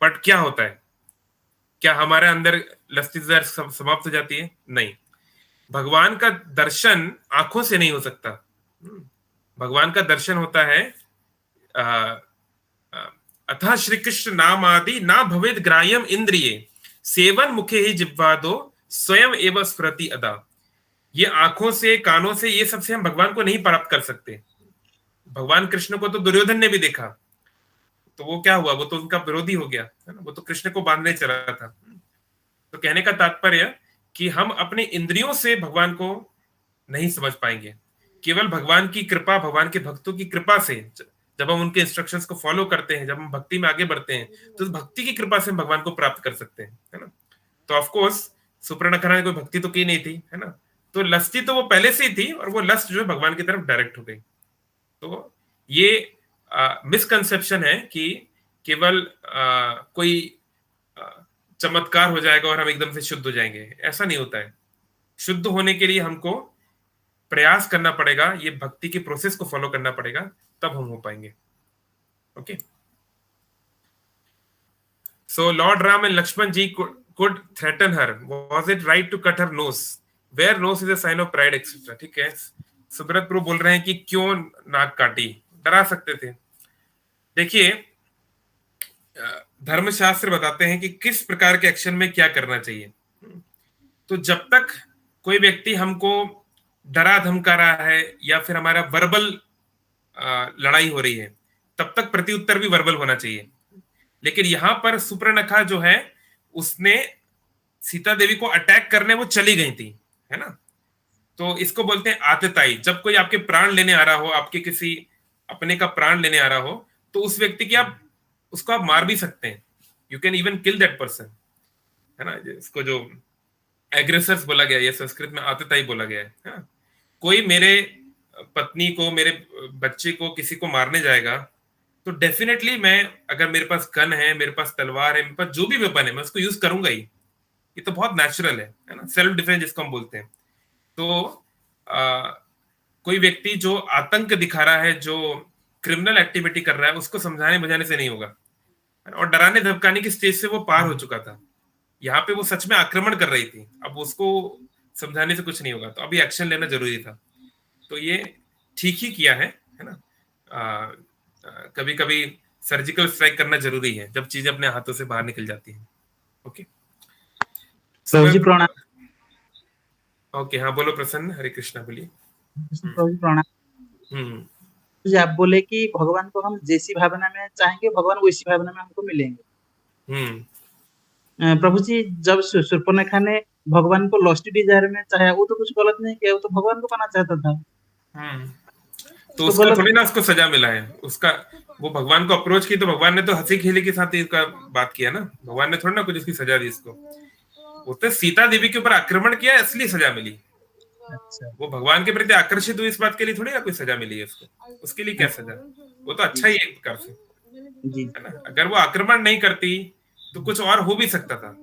बट क्या होता है, क्या हमारे अंदर लस्ती समाप्त हो जाती है? नहीं। भगवान का दर्शन आंखों से नहीं हो सकता। भगवान का दर्शन होता है अतः श्री कृष्ण नाम आदि ना भवेद ग्राह्यम इंद्रिये सेवन मुखे ही जिह्वादो स्वयं एवं स्फुरति अदा। ये आंखों से, कानों से, ये सबसे हम भगवान को नहीं प्राप्त कर सकते। भगवान कृष्ण को तो दुर्योधन ने भी देखा, तो वो क्या हुआ? वो तो उनका विरोधी हो गया, है ना। वो तो कृष्ण को बांधने चला था। तो कहने का तात्पर्य कि हम अपने इंद्रियों से भगवान को नहीं समझ पाएंगे। केवल भगवान की कृपा, भगवान के भक्तों की कृपा से, जब हम उनके इंस्ट्रक्शंस को फॉलो करते हैं, जब हम भक्ति में आगे बढ़ते हैं, तो उस भक्ति की कृपा से हम भगवान को प्राप्त कर सकते हैं, है ना। तो ऑफ कोर्स सुपर्णखा ने कोई भक्ति तो की नहीं थी, है ना। तो लस्टी तो वो पहले से ही थी, और वो लस्ट जो है भगवान की तरफ डायरेक्ट हो गई। तो ये मिसकंसेप्शन है कि केवल कोई चमत्कार हो जाएगा और हम एकदम से शुद्ध हो जाएंगे। ऐसा नहीं होता है। शुद्ध होने के लिए हमको प्रयास करना पड़ेगा, ये भक्ति की प्रोसेस को फॉलो करना पड़ेगा, तब हम हो पाएंगे। Okay, so lord Ram and Lakshman ji could threaten her. Was it right to cut her nose? Where nose is a sign of pride, etc. ठीक है, सुब्रत प्रभु बोल रहे हैं कि क्यों नाक काटी, डरा सकते थे। देखिए, धर्मशास्त्र बताते हैं कि किस प्रकार के एक्शन में क्या करना चाहिए। तो जब तक कोई व्यक्ति हमको डरा धमका रहा है या फिर हमारा वर्बल लड़ाई हो रही है, तब तक प्रत्युत्तर भी वर्बल होना चाहिए। लेकिन यहां पर सुपर्णखा जो है, उसने सीता देवी को अटैक करने वो चली गई थी, है ना। तो इसको बोलते हैं आतताई। जब कोई आपके प्राण लेने आ रहा हो, आपके किसी अपने का प्राण लेने आ रहा हो, तो उस व्यक्ति की उसको आप मार भी सकते हैं। You can even kill that person, है ना। इसको जो एग्रेसर्स बोला गया है, संस्कृत में आतताई बोला गया है, ना? कोई मेरे पत्नी को, मेरे बच्चे को, किसी को मारने जाएगा, तो डेफिनेटली मैं, अगर मेरे पास गन है, मेरे पास तलवार है, मेरे पास जो भी वेपन है, मैं उसको यूज करूंगा ही। ये तो बहुत नेचुरल है ना, सेल्फ डिफेंस जिसको हम बोलते हैं। तो कोई व्यक्ति जो आतंक दिखा रहा है, जो क्रिमिनल एक्टिविटी कर रहा है, उसको समझाने बुझाने से नहीं होगा। और डराने धमकाने की स्टेज से वो पार हो चुका था। यहाँ पे वो सच में आक्रमण कर रही थी, अब उसको समझाने से कुछ नहीं होगा, तो अभी एक्शन लेना जरूरी था। तो ये ठीक ही किया है ना। कभी कभी सर्जिकल स्ट्राइक करना जरूरी है, जब चीजें अपने हाथों से बाहर निकल जाती हैं। ओके, प्रभु प्रणाम। ओके, हाँ बोलो प्रसन्न। हरे कृष्णा, बोलिए। प्रभु प्रणाम। जी, आप बोले कि भगवान को हम जैसी भावना में चाहेंगे, भगवान वैसी भावना में हमको मिलेंगे। प्रभु जी, जब शूर्पणखा ने भगवान को लॉस्ट डिजायर में चाहा, वो तो कुछ गलत नहीं किया, वो तो भगवान को पाना चाहता था। तो उसका थोड़ी ना उसको सजा मिला है, उसका वो भगवान को अप्रोच की तो भगवान ने तो हंसी खेली के साथ ही इसका बात किया ना, भगवान ने थोड़ा ना कुछ उसकी सजा दी इसको। वो तो सीता देवी के ऊपर आक्रमण किया इसलिए सजा मिली। अच्छा। वो भगवान के प्रति आकर्षित हुई इस बात के लिए थोड़ी ना कोई सजा मिली है उसको, उसके लिए क्या सजा, वो तो अच्छा ही है एक प्रकार से, है ना। अगर वो आक्रमण नहीं करती तो कुछ और हो भी सकता था,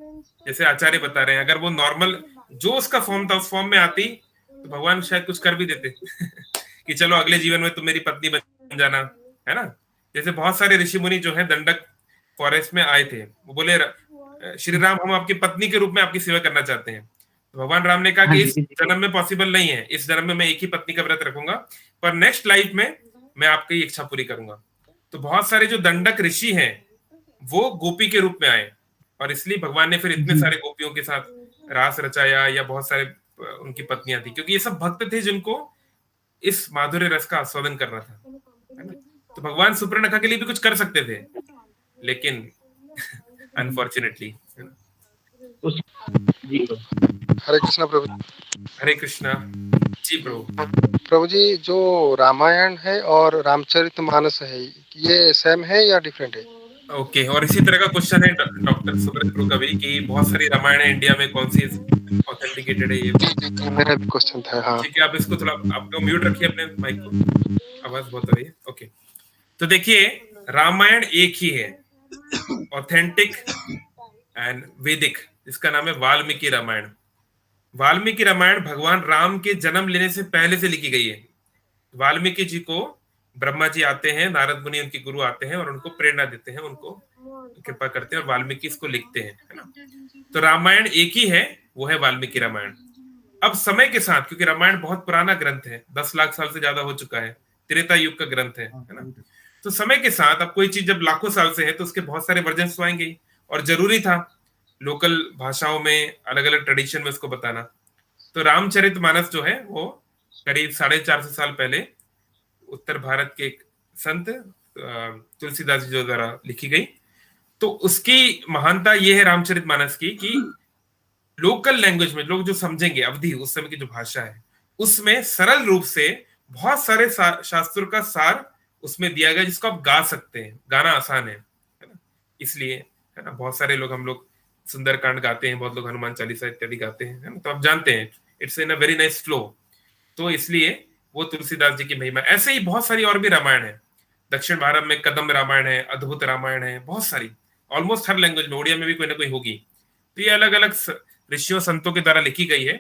जैसे आचार्य बता रहे हैं, अगर वो नॉर्मल जो उसका फॉर्म था उस फॉर्म में आती तो भगवान शायद कुछ कर भी देते कि चलो अगले जीवन में तुम मेरी पत्नी बन जाना, है ना। जैसे बहुत सारे ऋषि मुनि जो है दंडक फॉरेस्ट में आए थे, वो बोले श्री राम हम आपकी पत्नी के रूप में आपकी सेवा करना चाहते हैं। तो भगवान राम ने कहा कि इस जन्म में पॉसिबल नहीं है, इस जन्म में मैं एक ही पत्नी का व्रत रखूंगा, पर नेक्स्ट लाइफ में मैं आपकी इच्छा पूरी करूंगा। तो बहुत सारे जो दंडक ऋषि हैं वो गोपी के रूप में आए, और इसलिए भगवान ने फिर इतने सारे गोपियों के साथ रास रचाया, या बहुत सारे उनकी पत्नियां थी, क्योंकि ये सब भक्त थे जिनको इस माधुर्य रस का आस्वादन करना था, है ना। तो भगवान सुपर्णखा के लिए भी कुछ कर सकते थे, लेकिन अनफॉर्चुनेटली। हरे कृष्णा प्रभु। हरे कृष्णा जी प्रभु। प्रभु जी, जो रामायण है और रामचरितमानस है, ये सेम है या डिफरेंट है? ओके, और इसी तरह का क्वेश्चन है डॉक्टर सुब्रत का भी कि बहुत सारी रामायण है इंडिया में, कौन सी ऑथेंटिकेटेड है ये? जी, मेरा भी क्वेश्चन था। हाँ ठीक है, आप इसको थोड़ा आप लोग म्यूट रखिए अपने माइक को, आवाज बहुत आ रही है। ओके, तो देखिए रामायण एक ही है, ऑथेंटिक एंड वैदिक, इसका नाम है वाल्मीकि रामायण। वाल्मीकि रामायण भगवान राम के जन्म लेने से पहले से लिखी गई है। वाल्मीकि जी को ब्रह्मा जी आते हैं, नारद मुनि उनके गुरु आते हैं और उनको प्रेरणा देते हैं, उनको कृपा करते हैं और वाल्मीकि इसको लिखते हैं, है ना। तो रामायण एक ही है, वो है वाल्मीकि रामायण। अब समय के साथ, क्योंकि रामायण बहुत पुराना ग्रंथ है, 10 लाख साल से ज्यादा हो चुका है, त्रेता युग का ग्रंथ है ना। तो समय के साथ अब कोई चीज जब लाखों साल से है तो उसके बहुत सारे वर्जन तो आएंगे, और जरूरी था लोकल भाषाओं में अलग अलग ट्रेडिशन में उसको बताना। तो रामचरितमानस जो है वो करीब 450 साल पहले उत्तर भारत के एक संत तुलसीदास जी द्वारा लिखी गई। तो उसकी महानता ये है रामचरितमानस की कि लोकल लैंग्वेज में लोग जो समझेंगे, अवधि उस समय की जो भाषा है उसमें सरल रूप से बहुत सारे शास्त्रों का सार उसमें दिया गया, जिसको आप गा सकते हैं, गाना आसान है ना। इसलिए है ना, बहुत सारे लोग, हम लोग सुंदरकांड गाते हैं, बहुत लोग हनुमान चालीसा इत्यादि गाते हैं, है ना। तो आप जानते हैं it's in a very nice flow. तो इसलिए वो तुलसीदास जी की महिमा। ऐसे ही बहुत सारी और भी रामायण है, दक्षिण भारत में कदम्ब रामायण है, अद्भुत रामायण है, बहुत सारी, ऑलमोस्ट हर लैंग्वेज में, उड़िया में भी कोई ना कोई होगी। तो ये अलग अलग ऋषियों संतों के द्वारा लिखी गई है,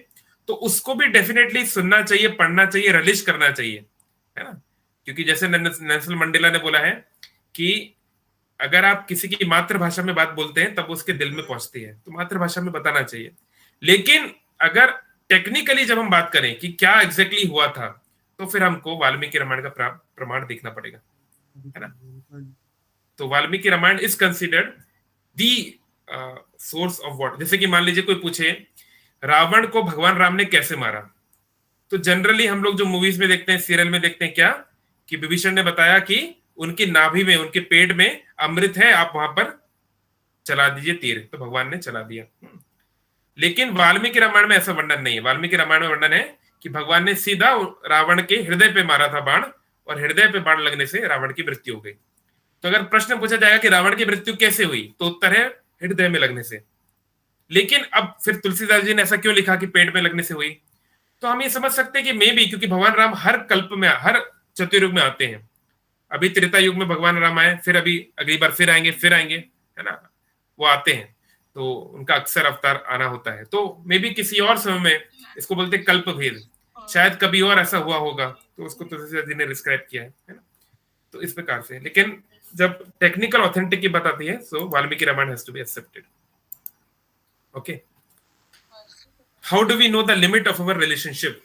तो उसको भी डेफिनेटली सुनना चाहिए, पढ़ना चाहिए, रिलीज करना चाहिए, है ना। क्योंकि जैसे नेल्सन मंडेला ने बोला है कि अगर आप किसी की मातृभाषा में बात बोलते हैं तब उसके दिल में पहुंचती है, तो मातृभाषा में बताना चाहिए। लेकिन अगर टेक्निकली जब हम बात करें कि क्या एग्जैक्टली हुआ था, तो फिर हमको वाल्मीकि रामायण का प्रमाण देखना पड़ेगा, है ना। तो Valmiki Ramayana is considered the source of what. जैसे कि मान लीजिए कोई पूछे रावण को भगवान राम ने कैसे मारा, तो जनरली हम लोग जो मूवीज में देखते हैं, सीरियल में देखते हैं, क्या कि विभीषण ने बताया कि उनकी नाभि में, उनके पेट में अमृत है, आप वहां पर चला दीजिए तीर, तो भगवान ने चला दिया। लेकिन वाल्मीकि रामायण में ऐसा वर्णन नहीं है। वाल्मीकि रामायण में वर्णन है कि भगवान ने सीधा रावण के हृदय पे मारा था बाण, और हृदय पे बाण लगने से रावण की मृत्यु हो गई। तो अगर प्रश्न पूछा जाएगा कि रावण की मृत्यु कैसे हुई, तो उत्तर है हृदय में लगने से। लेकिन अब फिर तुलसीदास जी ने ऐसा क्यों लिखा कि पेट में लगने से हुई, तो हम ये समझ सकते हैं कि मे बी क्योंकि भगवान राम हर कल्प में, हर चतुर्युग में आते हैं। अभी त्रेता युग में भगवान राम आए, फिर अभी अगली बार फिर आएंगे, है ना, वो आते हैं, तो उनका अक्सर अवतार आना होता है। तो मे बी किसी और समय में, इसको बोलते हैं कल्प भेद, शायद कभी और ऐसा हुआ होगा, तो उसको तुलसीदास जी ने डिस्क्राइब किया है ना। तो इस प्रकार से, लेकिन जब टेक्निकल ऑथेंटिक की बात आती है, so Valmiki Ramayana has to be accepted. Okay, how do we know the limit of our relationship?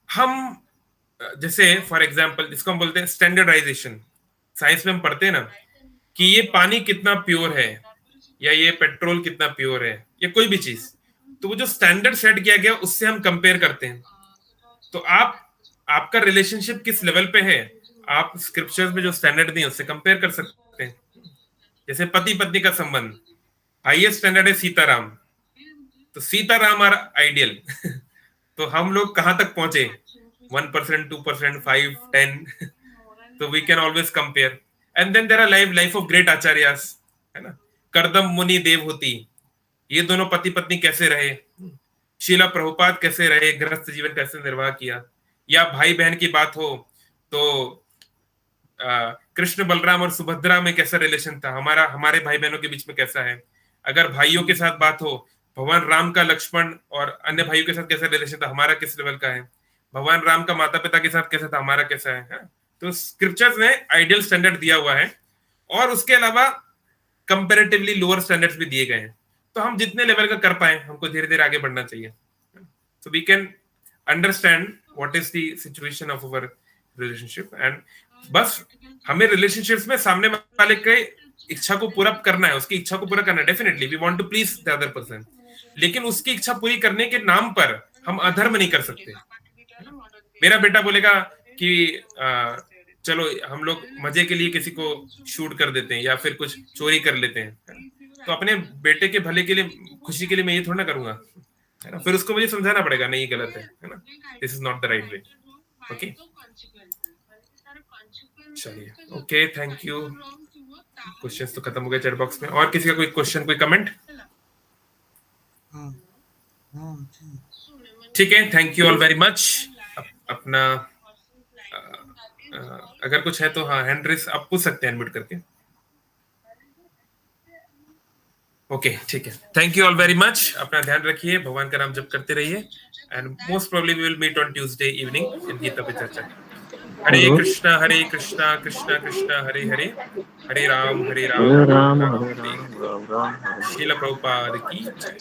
हम जैसे फॉर एग्जाम्पल, जिसको हम बोलते हैं स्टैंडर्डाइजेशन, साइंस में हम पढ़ते हैं ना कि ये पानी कितना प्योर है, या ये पेट्रोल कितना प्योर है, या कोई भी चीज, तो वो जो स्टैंडर्ड सेट किया गया उससे हम कंपेयर करते हैं। तो आपका रिलेशनशिप किस लेवल पे है, आप स्क्रिप्चर्स में जो स्टैंडर्ड दिए उससे कंपेयर कर सकते हैं। जैसे पति पत्नी का संबंध, हाईएस्ट स्टैंडर्ड है सीताराम, तो सीताराम आर आइडियल तो हम लोग कहां तक पहुंचे, 1%, 2%, 5, 10 so we can always compare. And then there are life of great acharyas, है ना, करदम मुनि देवहूति, ये दोनों पति पत्नी कैसे रहे, शीला प्रभुपाद कैसे रहे, गृहस्थ जीवन कैसे निर्वाह किया, या भाई बहन की बात हो तो कृष्ण बलराम और सुभद्रा में कैसा रिलेशन था, हमारे भाई बहनों के बीच में कैसा है, अगर भाइयों के साथ बात हो, भगवान राम का लक्ष्मण और अन्य भाइयों के साथ कैसा रिलेशन था, हमारा किस लेवल का है, भगवान राम का माता पिता के साथ कैसा था, हमारा कैसा है। तो स्क्रिप्चर्स ने आइडियल स्टैंडर्ड दिया हुआ है और उसके अलावा कंपैरेटिवली लोअर स्टैंडर्ड्स भी दिए गए हैं। तो हम जितने लेवल का कर पाए हमको धीरे धीरे आगे बढ़ना चाहिए, so we can understand what is the situation of our relationship. And बस हमें रिलेशनशिप्स में सामने वाले के इच्छा को पूरा करना है, उसकी इच्छा को पूरा करना है। Definitely we want to please the other person, लेकिन उसकी इच्छा पूरी करने के नाम पर हम अधर्म नहीं कर सकते। मेरा बेटा बोलेगा कि चलो हम लोग मजे के लिए किसी को शूट कर देते हैं या फिर कुछ चोरी कर लेते हैं, तो अपने बेटे के भले के लिए, खुशी के लिए मैं ये थोड़ा ना करूंगा, है ना, फिर उसको मुझे समझाना पड़ेगा नहीं, गलत है ना, this is not the right way. Okay, चलिए, ओके, थैंक यू। क्वेश्चंस तो खत्म हो गए चैट बॉक्स में। और किसी का कोई क्वेश्चन, कोई कमेंट? ठीक है, thank you all very much. अपना अगर कुछ है तो हाँ, हैंड रेस आप पूछ सकते हैं अनम्यूट करके। ओके, ठीक है, thank you all very much. अपना ध्यान रखिए, भगवान का नाम जप करते रहिए, and most probably we will meet on Tuesday evening in Gita पे चर्चा। हरे कृष्णा कृष्णा कृष्णा हरे हरे, हरे राम राम राम, श्रील प्रभुपाद की जय।